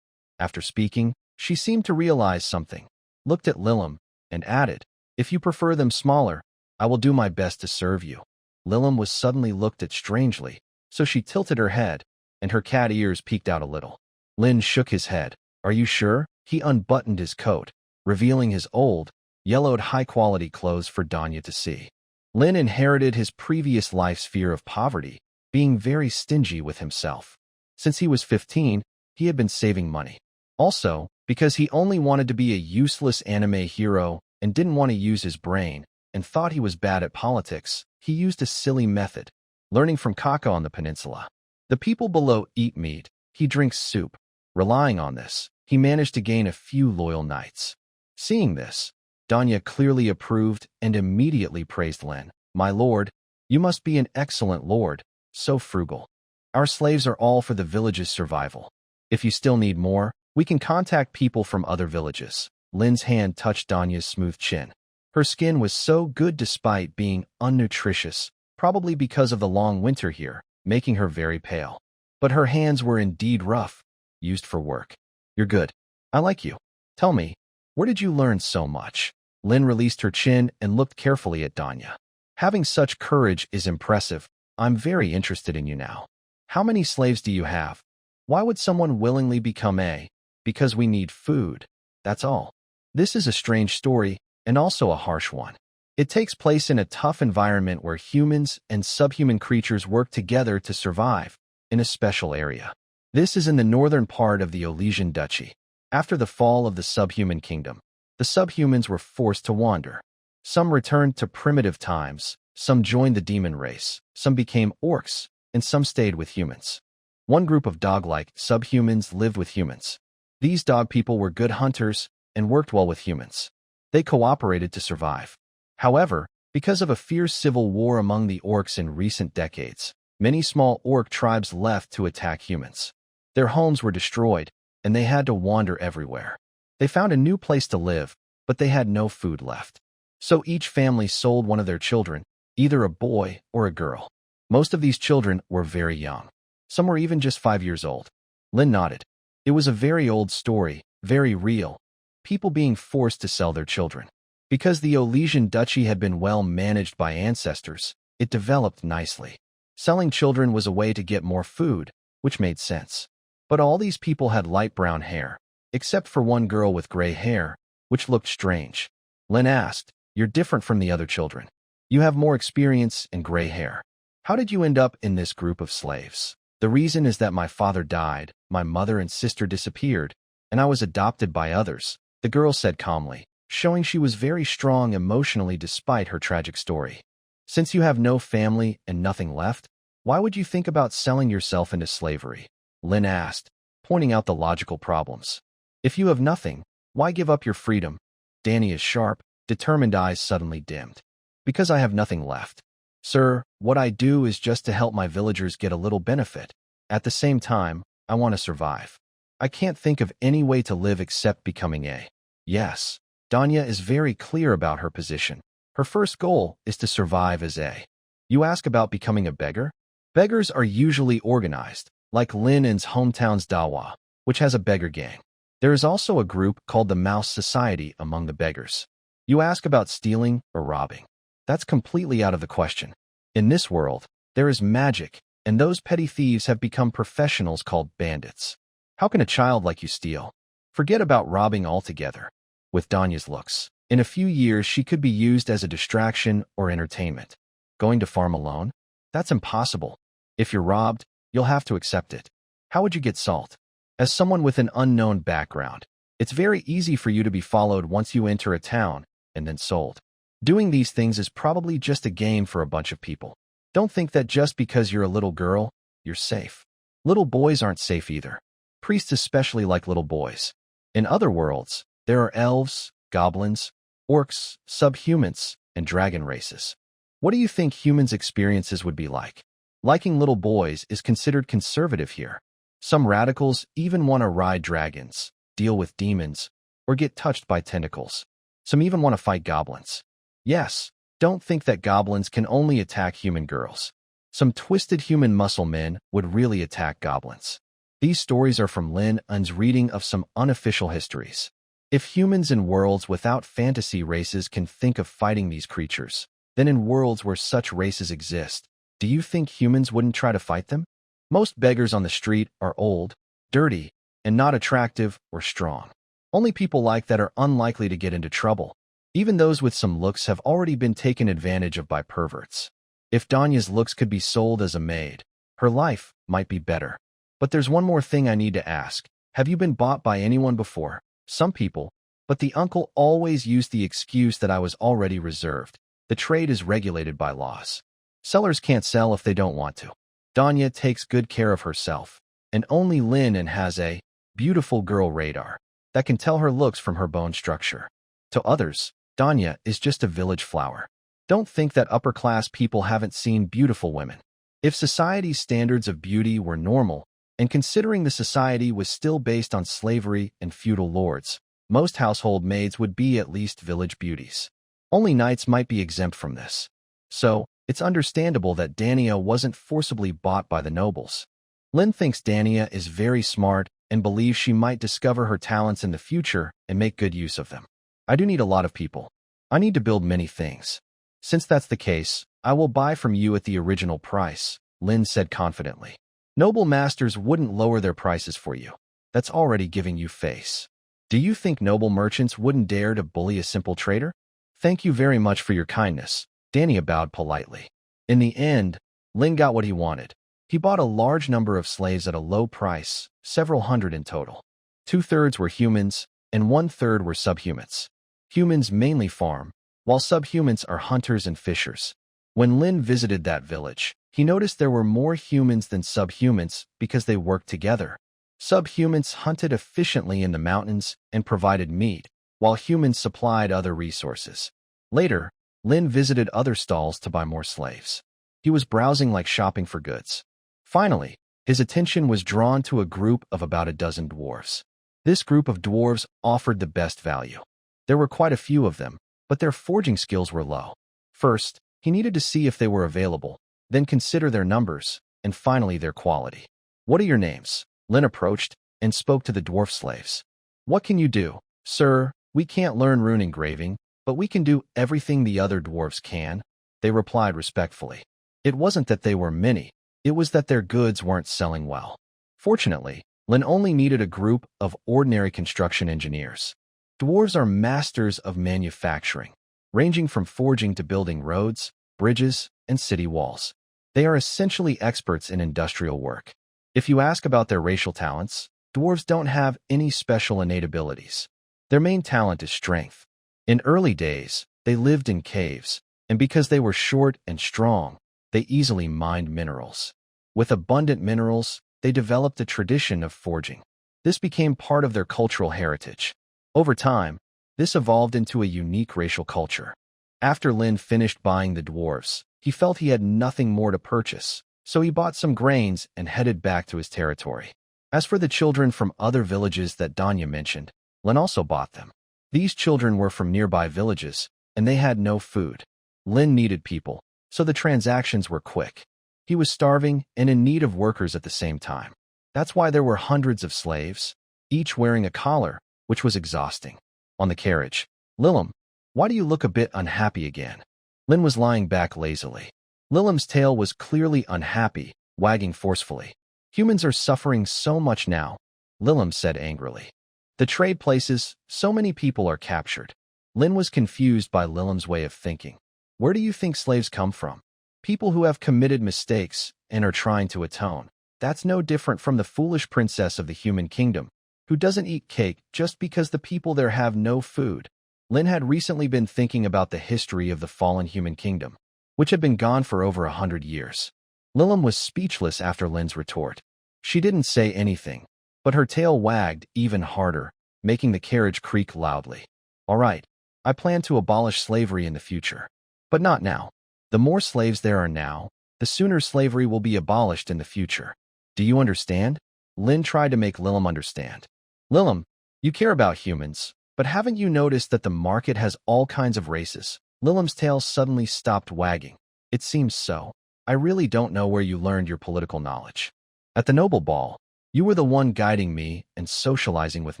After speaking, she seemed to realize something, looked at Lilim, and added, "If you prefer them smaller, I will do my best to serve you." Lilim was suddenly looked at strangely, so she tilted her head, and her cat ears peeked out a little. Lin shook his head. "Are you sure?" He unbuttoned his coat, revealing his old, yellowed high-quality clothes for Danya to see. Lin inherited his previous life's fear of poverty, being very stingy with himself. Since he was 15, he had been saving money. Also, because he only wanted to be a useless anime hero and didn't want to use his brain and thought he was bad at politics, he used a silly method, learning from Kaka on the peninsula. The people below eat meat, he drinks soup. Relying on this, he managed to gain a few loyal knights. Seeing this, Danya clearly approved and immediately praised Lin. "My lord, you must be an excellent lord, so frugal. Our slaves are all for the village's survival. If you still need more, we can contact people from other villages." Lin's hand touched Danya's smooth chin. Her skin was so good despite being unnutritious, probably because of the long winter here, making her very pale. But her hands were indeed rough, used for work. "You're good. I like you. Tell me, where did you learn so much?" Lin released her chin and looked carefully at Danya. "Having such courage is impressive. I'm very interested in you now. How many slaves do you have? Why would someone willingly become a? Because we need food. That's all." This is a strange story, and also a harsh one. It takes place in a tough environment where humans and subhuman creatures work together to survive, in a special area. This is in the northern part of the Olesian Duchy. After the fall of the subhuman kingdom, the subhumans were forced to wander. Some returned to primitive times, some joined the demon race, some became orcs, and some stayed with humans. One group of dog-like subhumans lived with humans. These dog people were good hunters and worked well with humans. They cooperated to survive. However, because of a fierce civil war among the orcs in recent decades, many small orc tribes left to attack humans. Their homes were destroyed, and they had to wander everywhere. They found a new place to live, but they had no food left. So each family sold one of their children, either a boy or a girl. Most of these children were very young. Some were even just 5 years old. Lin nodded. It was a very old story, very real. People being forced to sell their children. Because the Olesian Duchy had been well managed by ancestors, it developed nicely. Selling children was a way to get more food, which made sense. But all these people had light brown hair, except for one girl with gray hair, which looked strange. Lin asked, "You're different from the other children. You have more experience and gray hair. How did you end up in this group of slaves?" "The reason is that my father died, my mother and sister disappeared, and I was adopted by others," the girl said calmly, showing she was very strong emotionally despite her tragic story. "Since you have no family and nothing left, why would you think about selling yourself into slavery?" Lin asked, pointing out the logical problems. "If you have nothing, why give up your freedom?" Danny's sharp, determined eyes suddenly dimmed. "Because I have nothing left. Sir, what I do is just to help my villagers get a little benefit. At the same time, I want to survive. I can't think of any way to live except becoming a." Yes, Danya is very clear about her position. Her first goal is to survive as a. You ask about becoming a beggar? Beggars are usually organized, like Lin An's hometown's Dawa, which has a beggar gang. There is also a group called the Mouse Society among the beggars. You ask about stealing or robbing. That's completely out of the question. In this world, there is magic, and those petty thieves have become professionals called bandits. How can a child like you steal? Forget about robbing altogether. With Danya's looks, in a few years she could be used as a distraction or entertainment. Going to farm alone? That's impossible. If you're robbed, you'll have to accept it. How would you get salt? As someone with an unknown background, it's very easy for you to be followed once you enter a town, and then sold. Doing these things is probably just a game for a bunch of people. Don't think that just because you're a little girl, you're safe. Little boys aren't safe either. Priests especially like little boys. In other worlds, there are elves, goblins, orcs, subhumans, and dragon races. What do you think humans' experiences would be like? Liking little boys is considered conservative here. Some radicals even want to ride dragons, deal with demons, or get touched by tentacles. Some even want to fight goblins. Yes, don't think that goblins can only attack human girls. Some twisted human muscle men would really attack goblins. These stories are from Lin An's reading of some unofficial histories. If humans in worlds without fantasy races can think of fighting these creatures, then in worlds where such races exist, do you think humans wouldn't try to fight them? Most beggars on the street are old, dirty, and not attractive or strong. Only people like that are unlikely to get into trouble. Even those with some looks have already been taken advantage of by perverts. If Danya's looks could be sold as a maid, Her life might be better. But there's one more thing I need to ask. Have you been bought by anyone before? Some people. But the uncle always used the excuse that I was already reserved. The trade is regulated by laws. Sellers can't sell if they don't want to. Danya takes good care of herself, and only Lin and has a beautiful girl radar that can tell her looks from her bone structure. To others, Danya is just a village flower. Don't think that upper-class people haven't seen beautiful women. If society's standards of beauty were normal, and considering the society was still based on slavery and feudal lords, most household maids would be at least village beauties. Only knights might be exempt from this. So, it's understandable that Dania wasn't forcibly bought by the nobles. Lin thinks Dania is very smart and believes she might discover her talents in the future and make good use of them. I do need a lot of people. I need to build many things. Since that's the case, I will buy from you at the original price, Lin said confidently. Noble masters wouldn't lower their prices for you. That's already giving you face. Do you think noble merchants wouldn't dare to bully a simple trader? Thank you very much for your kindness. Dania bowed politely. In the end, Lin got what he wanted. He bought a large number of slaves at a low price, several hundred in total. 2/3 were humans, and 1/3 were subhumans. Humans mainly farm, while subhumans are hunters and fishers. When Lin visited that village, he noticed there were more humans than subhumans because they worked together. Subhumans hunted efficiently in the mountains and provided meat, while humans supplied other resources. Later, Lin visited other stalls to buy more slaves. He was browsing like shopping for goods. Finally, his attention was drawn to a group of about a dozen dwarves. This group of dwarves offered the best value. There were quite a few of them, but their forging skills were low. First, he needed to see if they were available, then consider their numbers, and finally their quality. What are your names? Lin approached and spoke to the dwarf slaves. What can you do? Sir, we can't learn rune engraving, but we can do everything the other dwarves can, they replied respectfully. It wasn't that they were many, it was that their goods weren't selling well. Fortunately, Lin only needed a group of ordinary construction engineers. Dwarves are masters of manufacturing, ranging from forging to building roads, bridges, and city walls. They are essentially experts in industrial work. If you ask about their racial talents, dwarves don't have any special innate abilities. Their main talent is strength. In early days, they lived in caves, and because they were short and strong, they easily mined minerals. With abundant minerals, they developed a tradition of forging. This became part of their cultural heritage. Over time, this evolved into a unique racial culture. After Lin finished buying the dwarves, he felt he had nothing more to purchase, so he bought some grains and headed back to his territory. As for the children from other villages that Danya mentioned, Lin also bought them. These children were from nearby villages, and they had no food. Lin needed people, so the transactions were quick. He was starving and in need of workers at the same time. That's why there were hundreds of slaves, each wearing a collar, which was exhausting. On the carriage, Lilim, why do you look a bit unhappy again? Lin was lying back lazily. Lilim's tail was clearly unhappy, wagging forcefully. Humans are suffering so much now, Lilim said angrily. The trade places, so many people are captured. Lin was confused by Lilim's way of thinking. Where do you think slaves come from? People who have committed mistakes and are trying to atone. That's no different from the foolish princess of the human kingdom, who doesn't eat cake just because the people there have no food. Lin had recently been thinking about the history of the fallen human kingdom, which had been gone for over 100 years. Lilim was speechless after Lin's retort. She didn't say anything, but her tail wagged even harder, making the carriage creak loudly. All right, I plan to abolish slavery in the future, but not now. The more slaves there are now, the sooner slavery will be abolished in the future. Do you understand? Lin tried to make Lilim understand. Lilim, you care about humans, but haven't you noticed that the market has all kinds of races? Lilim's tail suddenly stopped wagging. It seems so. I really don't know where you learned your political knowledge. At the noble ball, you were the one guiding me and socializing with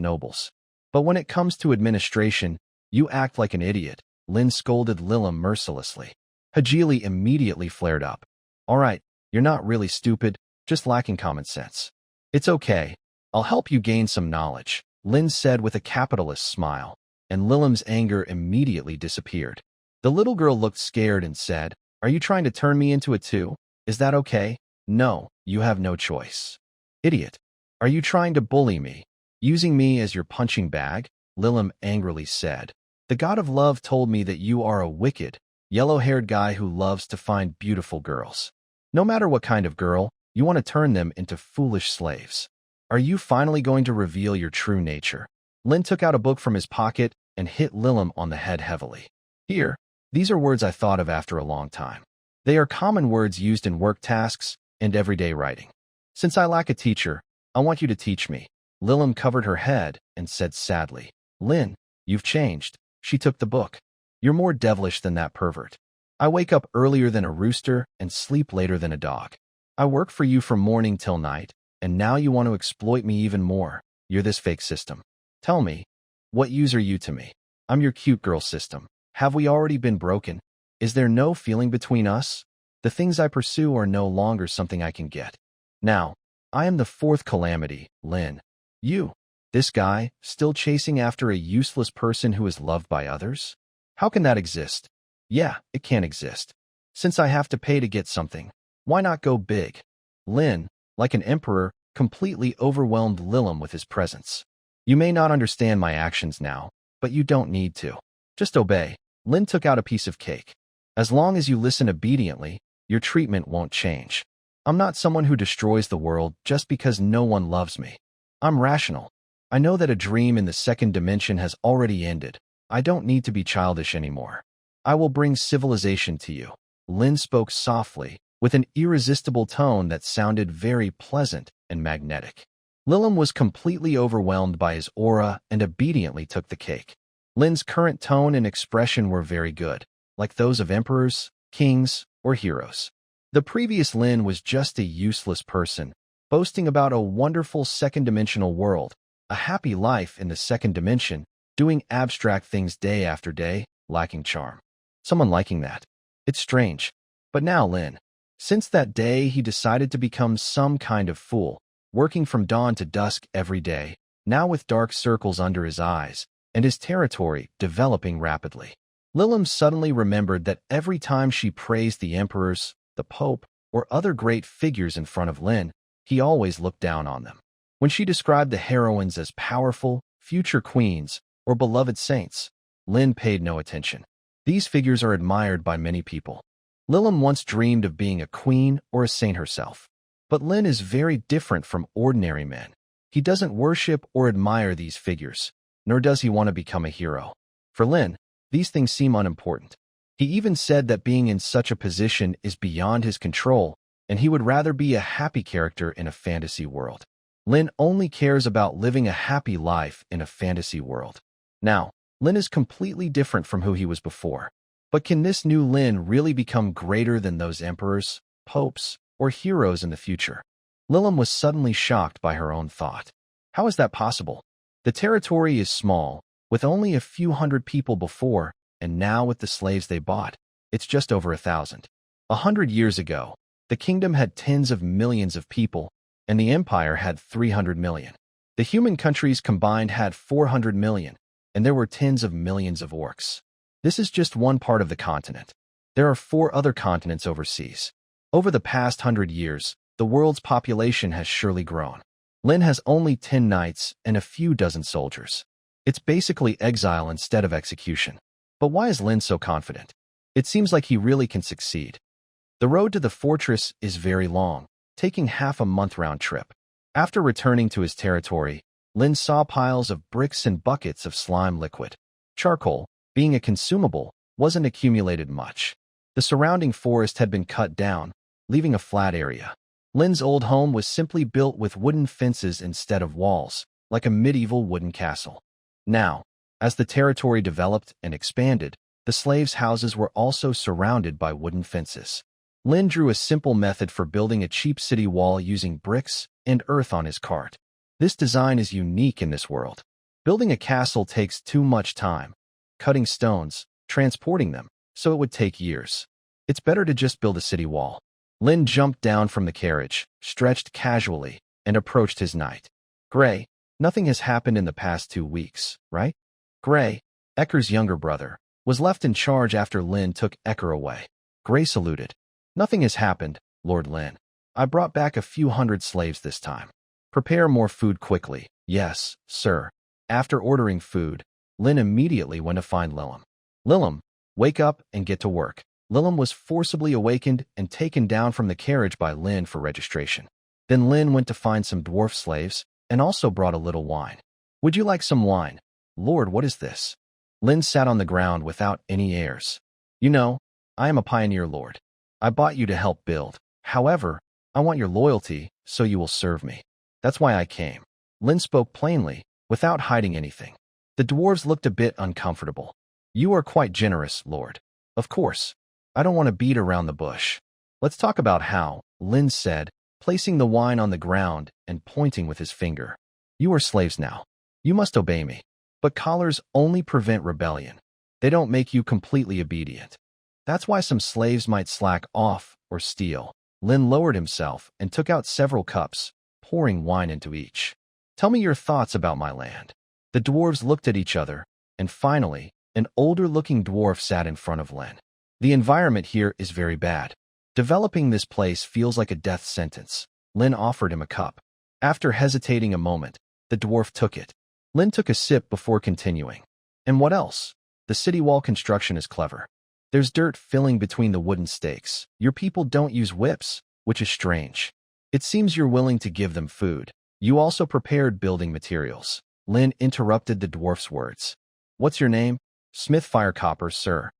nobles. But when it comes to administration, you act like an idiot, Lin scolded Lilim mercilessly. Hajili immediately flared up. All right, you're not really stupid, just lacking common sense. It's okay. I'll help you gain some knowledge, Lin said with a capitalist smile, and Lilim's anger immediately disappeared. The little girl looked scared and said, Are you trying to turn me into a two? Is that okay? No, you have no choice. Idiot. Are you trying to bully me? Using me as your punching bag? Lilim angrily said. The god of love told me that you are a wicked, yellow-haired guy who loves to find beautiful girls. No matter what kind of girl, you want to turn them into foolish slaves. Are you finally going to reveal your true nature? Lin took out a book from his pocket and hit Lilim on the head heavily. Here, these are words I thought of after a long time. They are common words used in work tasks and everyday writing. Since I lack a teacher, I want you to teach me. Lilim covered her head and said sadly, Lin, you've changed. She took the book. You're more devilish than that pervert. I wake up earlier than a rooster and sleep later than a dog. I work for you from morning till night, and now you want to exploit me even more. You're this fake system. Tell me, what use are you to me? I'm your cute girl system. Have we already been broken? Is there no feeling between us? The things I pursue are no longer something I can get. Now, I am the fourth calamity, Lin. You, this guy, still chasing after a useless person who is loved by others? How can that exist? Yeah, it can't exist. Since I have to pay to get something, why not go big? Lin, like an emperor, completely overwhelmed Lilim with his presence. You may not understand my actions now, but you don't need to. Just obey. Lin took out a piece of cake. As long as you listen obediently, your treatment won't change. I'm not someone who destroys the world just because no one loves me. I'm rational. I know that a dream in the second dimension has already ended. I don't need to be childish anymore. I will bring civilization to you. Lin spoke softly, with an irresistible tone that sounded very pleasant and magnetic. Lilim was completely overwhelmed by his aura and obediently took the cake. Lin's current tone and expression were very good, like those of emperors, kings, or heroes. The previous Lin was just a useless person, boasting about a wonderful second-dimensional world, a happy life in the second dimension, doing abstract things day after day, lacking charm. Someone liking that. It's strange. But now Lin. Since that day, he decided to become some kind of fool, working from dawn to dusk every day, now with dark circles under his eyes, and his territory developing rapidly. Lilim suddenly remembered that every time she praised the emperors, the pope, or other great figures in front of Lin, he always looked down on them. When she described the heroines as powerful, future queens, or beloved saints, Lin paid no attention. These figures are admired by many people. Lilim once dreamed of being a queen or a saint herself. But Lin is very different from ordinary men. He doesn't worship or admire these figures, nor does he want to become a hero. For Lin, these things seem unimportant. He even said that being in such a position is beyond his control, and he would rather be a happy character in a fantasy world. Lin only cares about living a happy life in a fantasy world. Now, Lin is completely different from who he was before. But can this new Lin really become greater than those emperors, popes, or heroes in the future? Lilim was suddenly shocked by her own thought. How is that possible? The territory is small, with only a few hundred people before, and now with the slaves they bought, it's just over 1,000. 100 years ago, the kingdom had tens of millions of people, and the empire had 300 million. The human countries combined had 400 million, and there were tens of millions of orcs. This is just one part of the continent. There are 4 other continents overseas. Over the past 100 years, the world's population has surely grown. Lin has only 10 knights and a few dozen soldiers. It's basically exile instead of execution. But why is Lin so confident? It seems like he really can succeed. The road to the fortress is very long, taking half a month round trip. After returning to his territory, Lin saw piles of bricks and buckets of slime liquid. Charcoal, being a consumable, wasn't accumulated much. The surrounding forest had been cut down, leaving a flat area. Lin's old home was simply built with wooden fences instead of walls, like a medieval wooden castle. Now, as the territory developed and expanded, the slaves' houses were also surrounded by wooden fences. Lin drew a simple method for building a cheap city wall using bricks and earth on his cart. This design is unique in this world. Building a castle takes too much time. Cutting stones, transporting them, so it would take years. It's better to just build a city wall. Lin jumped down from the carriage, stretched casually, and approached his knight. Gray, nothing has happened in the past 2 weeks, right? Gray, Ecker's younger brother, was left in charge after Lin took Ecker away. Gray saluted. Nothing has happened, Lord Lin. I brought back a few hundred slaves this time. Prepare more food quickly. Yes, sir. After ordering food, Lin immediately went to find Lilim. Lilim, wake up and get to work. Lilim was forcibly awakened and taken down from the carriage by Lin for registration. Then Lin went to find some dwarf slaves and also brought a little wine. Would you like some wine? Lord, what is this? Lin sat on the ground without any airs. You know, I am a pioneer lord. I bought you to help build. However, I want your loyalty, so you will serve me. That's why I came. Lin spoke plainly, without hiding anything. The dwarves looked a bit uncomfortable. You are quite generous, Lord. Of course. I don't want to beat around the bush. Let's talk about how, Lin said, placing the wine on the ground and pointing with his finger. You are slaves now. You must obey me. But collars only prevent rebellion. They don't make you completely obedient. That's why some slaves might slack off or steal. Lin lowered himself and took out several cups, pouring wine into each. Tell me your thoughts about my land. The dwarves looked at each other, and finally, an older-looking dwarf sat in front of Lin. The environment here is very bad. Developing this place feels like a death sentence. Lin offered him a cup. After hesitating a moment, the dwarf took it. Lin took a sip before continuing. And what else? The city wall construction is clever. There's dirt filling between the wooden stakes. Your people don't use whips, which is strange. It seems you're willing to give them food. You also prepared building materials. Lin interrupted the dwarf's words. What's your name? Smith Firecopper, sir.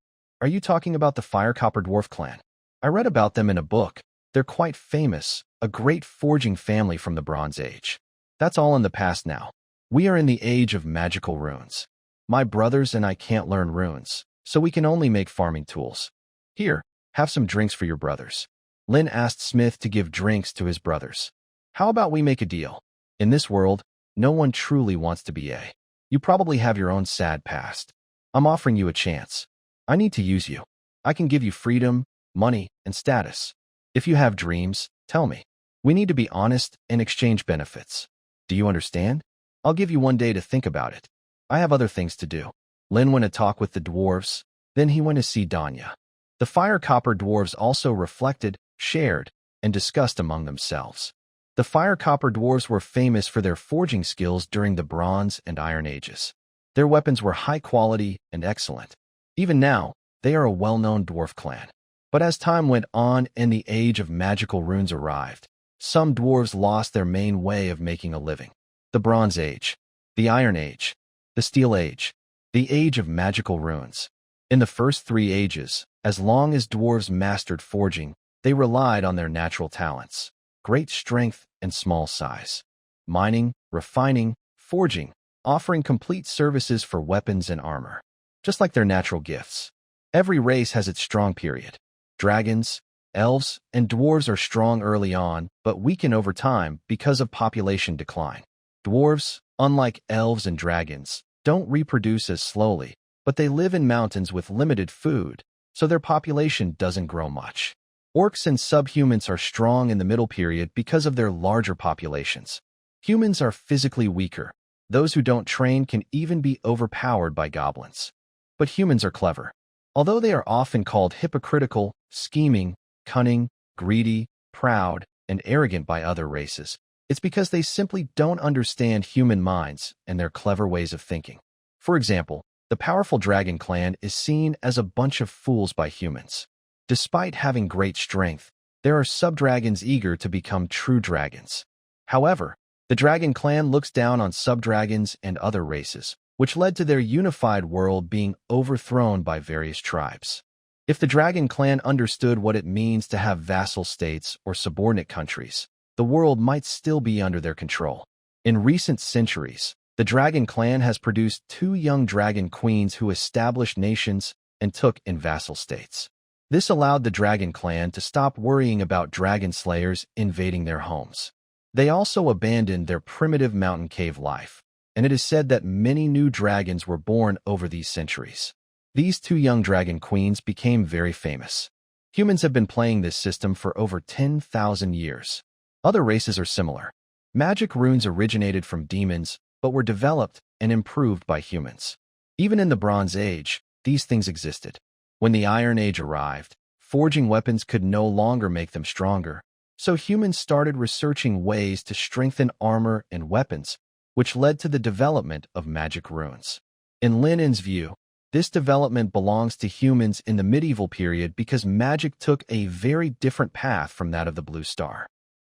Are you talking about the Firecopper dwarf clan? I read about them in a book. They're quite famous, a great forging family from the Bronze Age. That's all in the past now. We are in the age of magical runes. My brothers and I can't learn runes, so we can only make farming tools. Here, have some drinks for your brothers. Lin asked Smith to give drinks to his brothers. How about we make a deal? In this world, no one truly wants to be a. You probably have your own sad past. I'm offering you a chance. I need to use you. I can give you freedom, money, and status. If you have dreams, tell me. We need to be honest and exchange benefits. Do you understand? I'll give you one day to think about it. I have other things to do. Lin went to talk with the dwarves, then he went to see Danya. The Firecopper dwarves also reflected, shared, and discussed among themselves. The Firecopper dwarves were famous for their forging skills during the Bronze and Iron Ages. Their weapons were high quality and excellent. Even now, they are a well-known dwarf clan. But as time went on and the age of magical runes arrived, some dwarves lost their main way of making a living. The Bronze Age, the Iron Age, the Steel Age, the Age of Magical Runes. In the first three ages, as long as dwarves mastered forging, they relied on their natural talents, great strength and small size. Mining, refining, forging, offering complete services for weapons and armor. Just like their natural gifts. Every race has its strong period. Dragons, elves, and dwarves are strong early on, but weaken over time because of population decline. Dwarves, unlike elves and dragons, don't reproduce as slowly, but they live in mountains with limited food, so their population doesn't grow much. Orcs and subhumans are strong in the middle period because of their larger populations. Humans are physically weaker. Those who don't train can even be overpowered by goblins. But humans are clever. Although they are often called hypocritical, scheming, cunning, greedy, proud, and arrogant by other races, it's because they simply don't understand human minds and their clever ways of thinking. For example, the powerful dragon clan is seen as a bunch of fools by humans. Despite having great strength, there are sub-dragons eager to become true dragons. However, the dragon clan looks down on sub-dragons and other races, which led to their unified world being overthrown by various tribes. If the dragon clan understood what it means to have vassal states or subordinate countries, the world might still be under their control. In recent centuries, the dragon clan has produced 2 young dragon queens who established nations and took in vassal states. This allowed the dragon clan to stop worrying about dragon slayers invading their homes. They also abandoned their primitive mountain cave life, and it is said that many new dragons were born over these centuries. These 2 young dragon queens became very famous. Humans have been playing this system for over 10,000 years. Other races are similar. Magic runes originated from demons, but were developed and improved by humans. Even in the Bronze Age, these things existed. When the Iron Age arrived, forging weapons could no longer make them stronger, So humans started researching ways to strengthen armor and weapons, which led to the development of magic runes. In Lenin's view, this development belongs to humans in the medieval period because magic took a very different path from that of the Blue Star.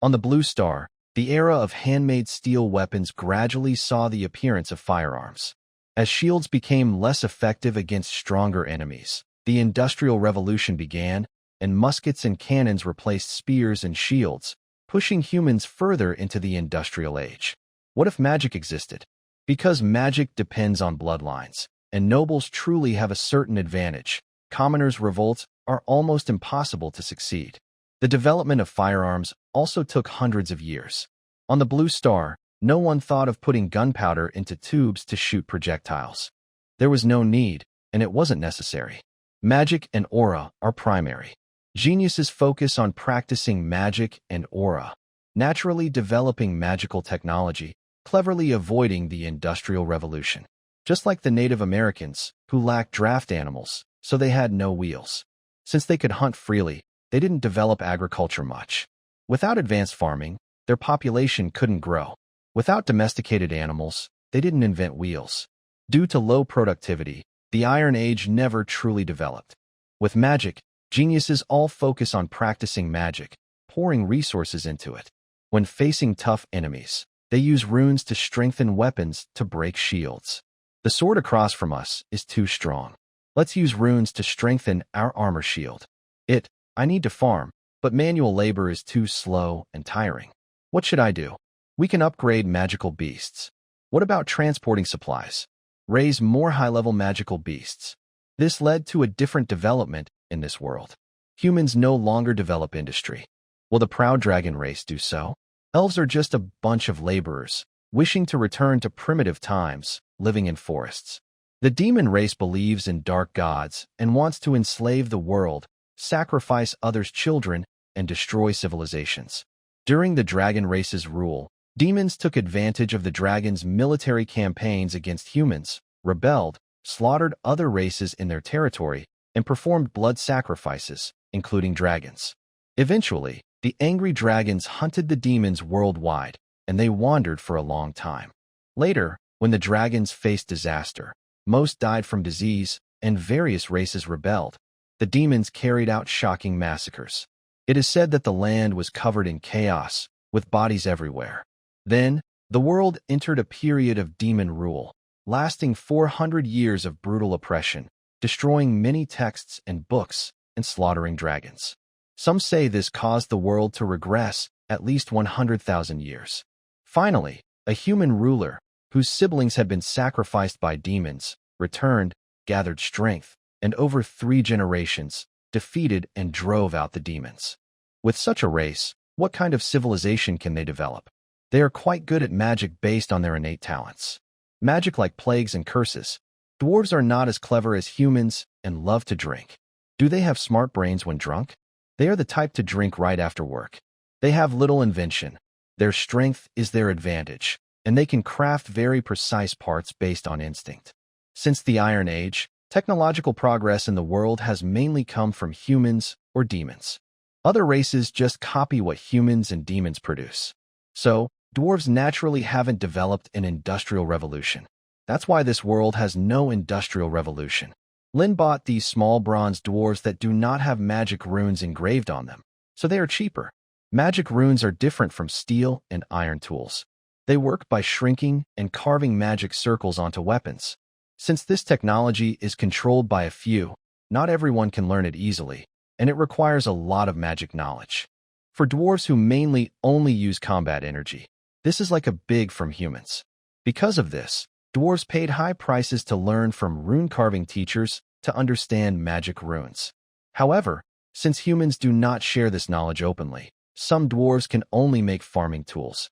On the Blue Star, the era of handmade steel weapons gradually saw the appearance of firearms. As shields became less effective against stronger enemies, the Industrial Revolution began, and muskets and cannons replaced spears and shields, pushing humans further into the Industrial Age. What if magic existed? Because magic depends on bloodlines, and nobles truly have a certain advantage, commoners' revolts are almost impossible to succeed. The development of firearms also took hundreds of years. On the Blue Star, no one thought of putting gunpowder into tubes to shoot projectiles. There was no need, and it wasn't necessary. Magic and aura are primary. Geniuses focus on practicing magic and aura, naturally developing magical technology, cleverly avoiding the Industrial Revolution. Just like the Native Americans, who lacked draft animals, so they had no wheels. Since they could hunt freely, they didn't develop agriculture much. Without advanced farming, their population couldn't grow. Without domesticated animals, they didn't invent wheels. Due to low productivity, the Iron Age never truly developed. With magic, geniuses all focus on practicing magic, pouring resources into it. When facing tough enemies, they use runes to strengthen weapons to break shields. The sword across from us is too strong. Let's use runes to strengthen our armor shield. I need to farm, but manual labor is too slow and tiring. What should I do? We can upgrade magical beasts. What about transporting supplies? Raise more high-level magical beasts. This led to a different development in this world. Humans no longer develop industry. Will the proud dragon race do so? Elves are just a bunch of laborers, wishing to return to primitive times, living in forests. The demon race believes in dark gods and wants to enslave the world, sacrifice others' children, and destroy civilizations. During the dragon race's rule, demons took advantage of the dragon's military campaigns against humans, rebelled, slaughtered other races in their territory, and performed blood sacrifices, including dragons. Eventually, the angry dragons hunted the demons worldwide, and they wandered for a long time. Later, when the dragons faced disaster, most died from disease, and various races rebelled. The demons carried out shocking massacres. It is said that the land was covered in chaos, with bodies everywhere. Then, the world entered a period of demon rule, lasting 400 years of brutal oppression, destroying many texts and books, and slaughtering dragons. Some say this caused the world to regress at least 100,000 years. Finally, a human ruler, whose siblings had been sacrificed by demons, returned, gathered strength, and over 3 generations, defeated and drove out the demons. With such a race, what kind of civilization can they develop? They are quite good at magic based on their innate talents. Magic like plagues and curses. Dwarves are not as clever as humans and love to drink. Do they have smart brains when drunk? They are the type to drink right after work. They have little invention. Their strength is their advantage, and they can craft very precise parts based on instinct. Since the Iron Age, technological progress in the world has mainly come from humans or demons. Other races just copy what humans and demons produce. So, dwarves naturally haven't developed an industrial revolution. That's why this world has no industrial revolution. Lin bought these small bronze dwarves that do not have magic runes engraved on them, so they are cheaper. Magic runes are different from steel and iron tools. They work by shrinking and carving magic circles onto weapons. Since this technology is controlled by a few, not everyone can learn it easily, and it requires a lot of magic knowledge. For dwarves who mainly only use combat energy, this is like a big from humans. Because of this, dwarves paid high prices to learn from rune-carving teachers to understand magic runes. However, since humans do not share this knowledge openly, some dwarves can only make farming tools.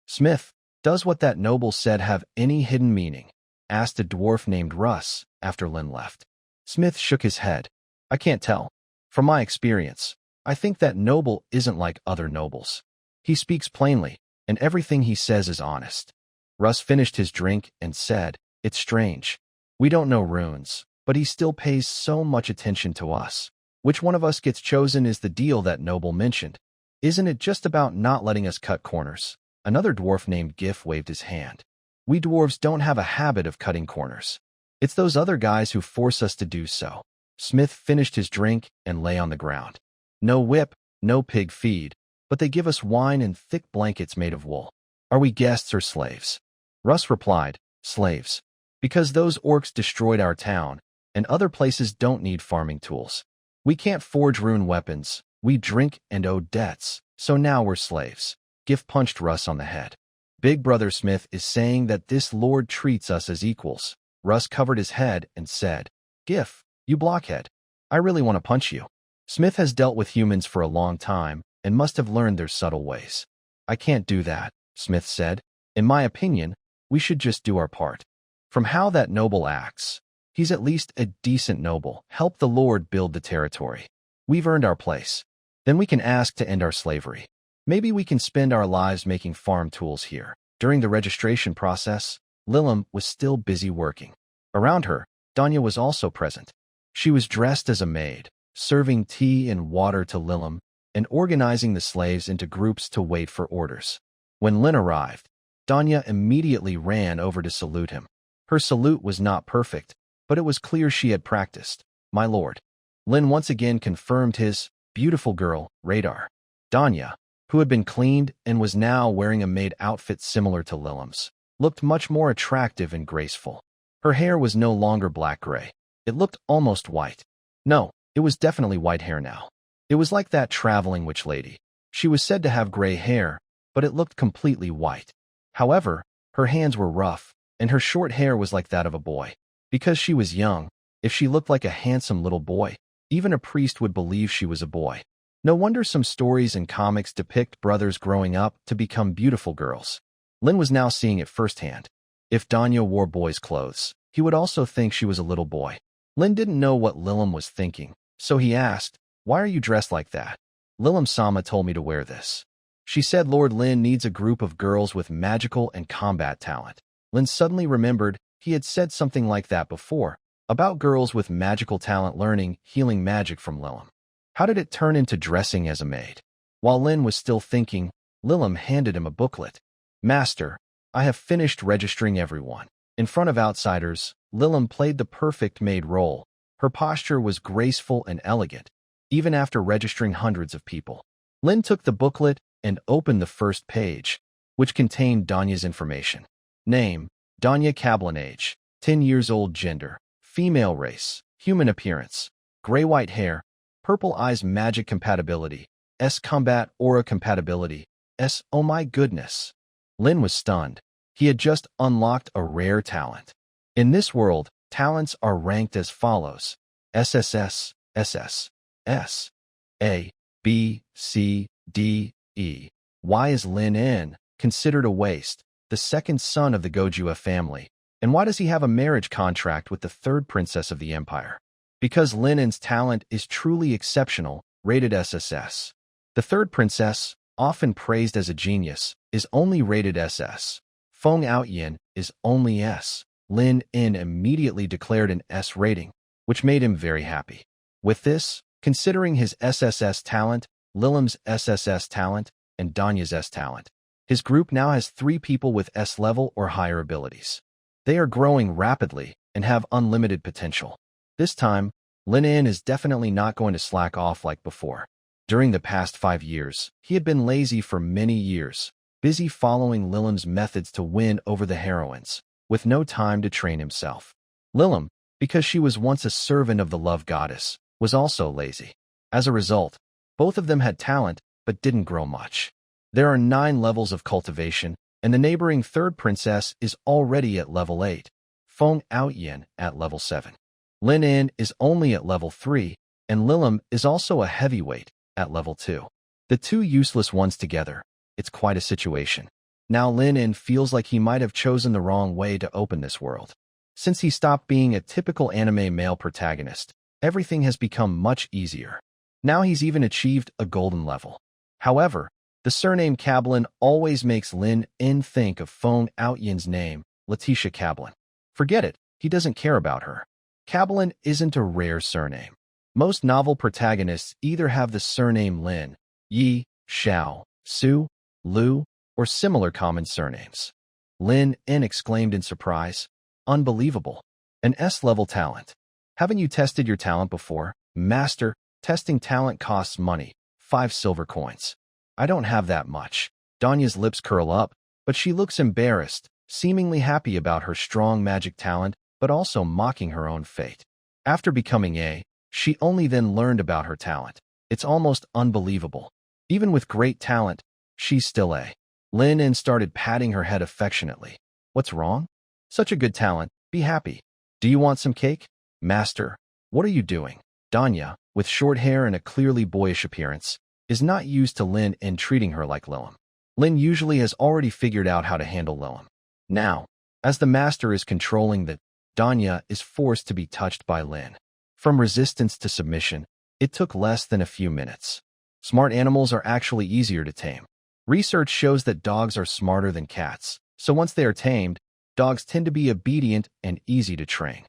Smith, does what that noble said have any hidden meaning? Asked a dwarf named Russ after Lin left. Smith shook his head. I can't tell. From my experience, I think that noble isn't like other nobles. He speaks plainly, and everything he says is honest. Russ finished his drink and said, It's strange. We don't know runes, but he still pays so much attention to us. Which one of us gets chosen is the deal that noble mentioned. Isn't it just about not letting us cut corners? Another dwarf named Gif waved his hand. We dwarves don't have a habit of cutting corners. It's those other guys who force us to do so. Smith finished his drink and lay on the ground. No whip, no pig feed, but they give us wine and thick blankets made of wool. Are we guests or slaves? Russ replied, slaves. Because those orcs destroyed our town, and other places don't need farming tools. We can't forge rune weapons, we drink and owe debts, so now we're slaves. Gif punched Russ on the head. Big Brother Smith is saying that this lord treats us as equals. Russ covered his head and said, Gif, you blockhead. I really want to punch you. Smith has dealt with humans for a long time and must have learned their subtle ways. I can't do that, Smith said. In my opinion, we should just do our part. From how that noble acts, he's at least a decent noble. Help the Lord build the territory. We've earned our place. Then we can ask to end our slavery. Maybe we can spend our lives making farm tools here. During the registration process, Lilim was still busy working. Around her, Danya was also present. She was dressed as a maid, serving tea and water to Lilim and organizing the slaves into groups to wait for orders. When Lin arrived, Danya immediately ran over to salute him. Her salute was not perfect, but it was clear she had practiced. My lord. Lin once again confirmed his beautiful girl radar. Danya, who had been cleaned and was now wearing a maid outfit similar to Lilim's, looked much more attractive and graceful. Her hair was no longer black-gray. It looked almost white. No, it was definitely white hair now. It was like that traveling witch lady. She was said to have gray hair, but it looked completely white. However, her hands were rough, and her short hair was like that of a boy. Because she was young, if she looked like a handsome little boy, even a priest would believe she was a boy. No wonder some stories and comics depict brothers growing up to become beautiful girls. Lin was now seeing it firsthand. If Danya wore boys' clothes, he would also think she was a little boy. Lin didn't know what Lilim was thinking, so he asked, Why are you dressed like that? Lilim Sama told me to wear this. She said Lord Lin needs a group of girls with magical and combat talent. Lin suddenly remembered he had said something like that before, about girls with magical talent learning healing magic from Lilim. How did it turn into dressing as a maid? While Lin was still thinking, Lilim handed him a booklet. Master, I have finished registering everyone. In front of outsiders, Lilim played the perfect maid role. Her posture was graceful and elegant, even after registering hundreds of people. Lin took the booklet and opened the first page, which contained Danya's information. Name, Danya Kablan. Age, 10 years old. Gender, female. Race, human. Appearance, gray-white hair, purple eyes. Magic compatibility, S. Combat aura compatibility, S. Oh my goodness. Lin was stunned. He had just unlocked a rare talent. In this world, talents are ranked as follows: SSS, SS, S, A, B, C, D, E. Why is Lin In considered a waste, the second son of the Gojua family? And why does he have a marriage contract with the third princess of the empire? Because Lin In's talent is truly exceptional, rated SSS. The third princess, often praised as a genius, is only rated SS. Feng Outyin is only S. Lin In immediately declared an S rating, which made him very happy. With this, considering his SSS talent, Lilim's SSS talent, and Danya's S talent, his group now has 3 people with S level or higher abilities. They are growing rapidly and have unlimited potential. This time, Lin In is definitely not going to slack off like before. During the past 5 years, he had been lazy for many years, busy following Lilim's methods to win over the heroines, with no time to train himself. Lilim, because she was once a servant of the love goddess, was also lazy. As a result, both of them had talent but didn't grow much. There are 9 levels of cultivation, and the neighboring third princess is already at level 8, Feng Outyin at level 7. Lin In is only at level 3, and Lilim is also a heavyweight at level 2. The two useless ones together, it's quite a situation. Now Lin In feels like he might have chosen the wrong way to open this world. Since he stopped being a typical anime male protagonist, everything has become much easier. Now he's even achieved a golden level. However, the surname Kablan always makes Lin In think of Feng Outyin's name, Letitia Kablan. Forget it, he doesn't care about her. Kablan isn't a rare surname. Most novel protagonists either have the surname Lin, Yi, Xiao, Su, Lu, or similar common surnames. Lin exclaimed in surprise. Unbelievable. An S-level talent. Haven't you tested your talent before? Master, testing talent costs money. 5 silver coins. I don't have that much. Danya's lips curl up, but she looks embarrassed, seemingly happy about her strong magic talent, but also mocking her own fate. After becoming A, she only then learned about her talent. It's almost unbelievable. Even with great talent, she's still A. Lin started patting her head affectionately. What's wrong? Such a good talent. Be happy. Do you want some cake? Master, what are you doing? Danya, with short hair and a clearly boyish appearance, is not used to Lin treating her like Lilim. Lin usually has already figured out how to handle Lilim. Now, as the master is controlling the, Danya is forced to be touched by Lin. From resistance to submission, it took less than a few minutes. Smart animals are actually easier to tame. Research shows that dogs are smarter than cats, so once they are tamed, dogs tend to be obedient and easy to train.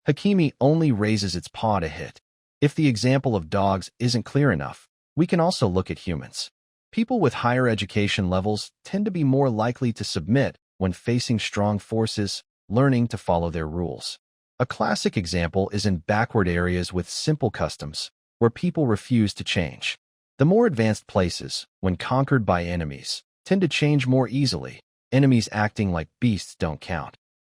Hakimi only raises its paw to hit. If the example of dogs isn't clear enough, we can also look at humans. People with higher education levels tend to be more likely to submit when facing strong forces, learning to follow their rules. A classic example is in backward areas with simple customs, where people refuse to change. The more advanced places, when conquered by enemies, tend to change more easily. Enemies acting like beasts don't count.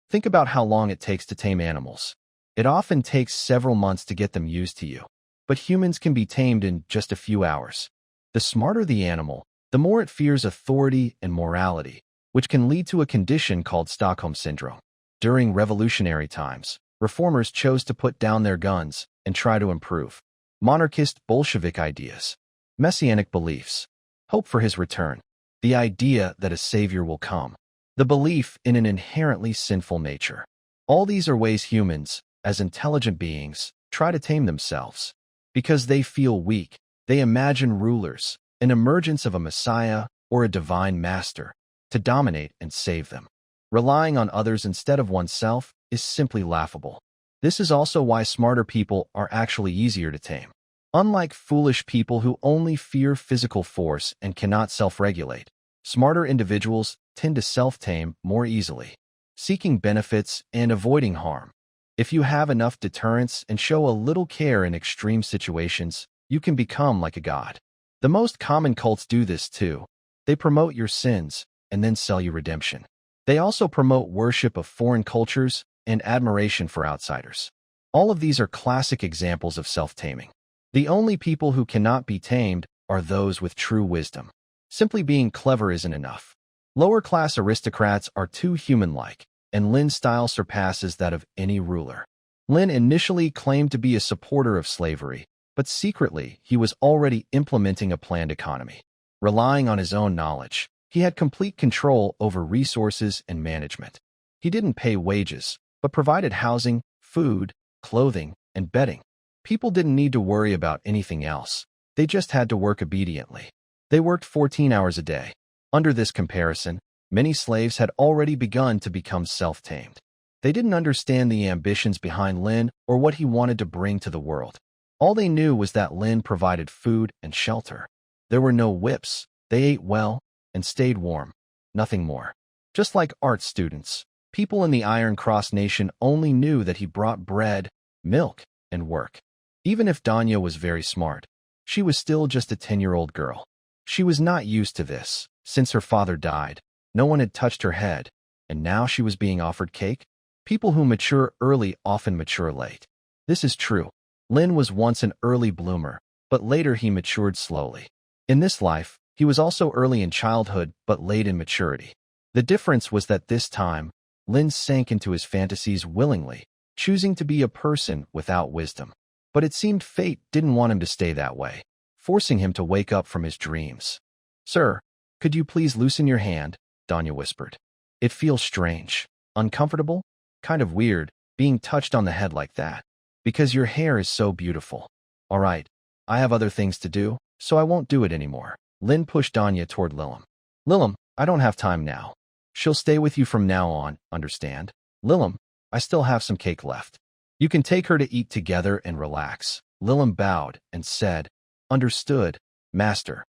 Think about how long it takes to tame animals. It often takes several months to get them used to you, but humans can be tamed in just a few hours. The smarter the animal, the more it fears authority and morality, which can lead to a condition called Stockholm Syndrome. During revolutionary times, reformers chose to put down their guns and try to improve. Monarchist Bolshevik ideas, messianic beliefs, hope for his return, the idea that a savior will come, the belief in an inherently sinful nature. All these are ways humans, as intelligent beings, try to tame themselves. Because they feel weak, they imagine rulers, an emergence of a messiah or a divine master, to dominate and save them. Relying on others instead of oneself is simply laughable. This is also why smarter people are actually easier to tame. Unlike foolish people who only fear physical force and cannot self-regulate, smarter individuals tend to self-tame more easily, seeking benefits and avoiding harm. If you have enough deterrence and show a little care in extreme situations, you can become like a god. The most common cults do this too. They promote your sins and then sell you redemption. They also promote worship of foreign cultures and admiration for outsiders. All of these are classic examples of self-taming. The only people who cannot be tamed are those with true wisdom. Simply being clever isn't enough. Lower-class aristocrats are too human-like, and Lin's style surpasses that of any ruler. Lin initially claimed to be a supporter of slavery, but secretly he was already implementing a planned economy. Relying on his own knowledge, he had complete control over resources and management. He didn't pay wages, but provided housing, food, clothing, and bedding. People didn't need to worry about anything else. They just had to work obediently. They worked 14 hours a day. Under this comparison, many slaves had already begun to become self-tamed. They didn't understand the ambitions behind Lin or what he wanted to bring to the world. All they knew was that Lin provided food and shelter. There were no whips. They ate well and stayed warm. Nothing more. Just like art students, people in the Iron Cross Nation only knew that he brought bread, milk, and work. Even if Danya was very smart, she was still just a 10-year-old girl. She was not used to this. Since her father died, no one had touched her head, and now she was being offered cake? People who mature early often mature late. This is true. Lin was once an early bloomer, but later he matured slowly. In this life, he was also early in childhood but late in maturity. The difference was that this time, Lin sank into his fantasies willingly, choosing to be a person without wisdom. But it seemed fate didn't want him to stay that way, forcing him to wake up from his dreams. "Sir, could you please loosen your hand?" Danya whispered. "It feels strange, uncomfortable, kind of weird, being touched on the head like that. Because your hair is so beautiful. All right, I have other things to do, so I won't do it anymore." Lin pushed Danya toward Lilim. "Lilim, I don't have time now. She'll stay with you from now on, understand? Lilim, I still have some cake left. You can take her to eat together and relax." Lilim bowed and said, "Understood, Master."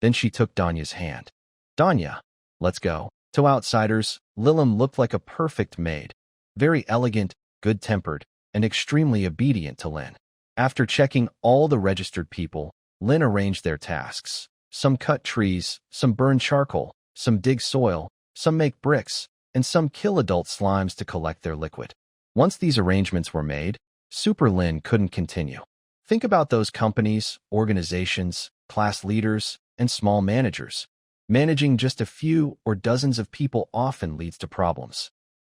Then she took Danya's hand. Danya, let's go. To outsiders, Lilim looked like a perfect maid, very elegant, good-tempered, and extremely obedient to Lin. After checking all the registered people, Lin arranged their tasks. Some cut trees, some burn charcoal, some dig soil, some make bricks, and some kill adult slimes to collect their liquid. Once these arrangements were made, Super Lin couldn't continue. Think about those companies, organizations, class leaders, and small managers. Managing just a few or dozens of people often leads to problems.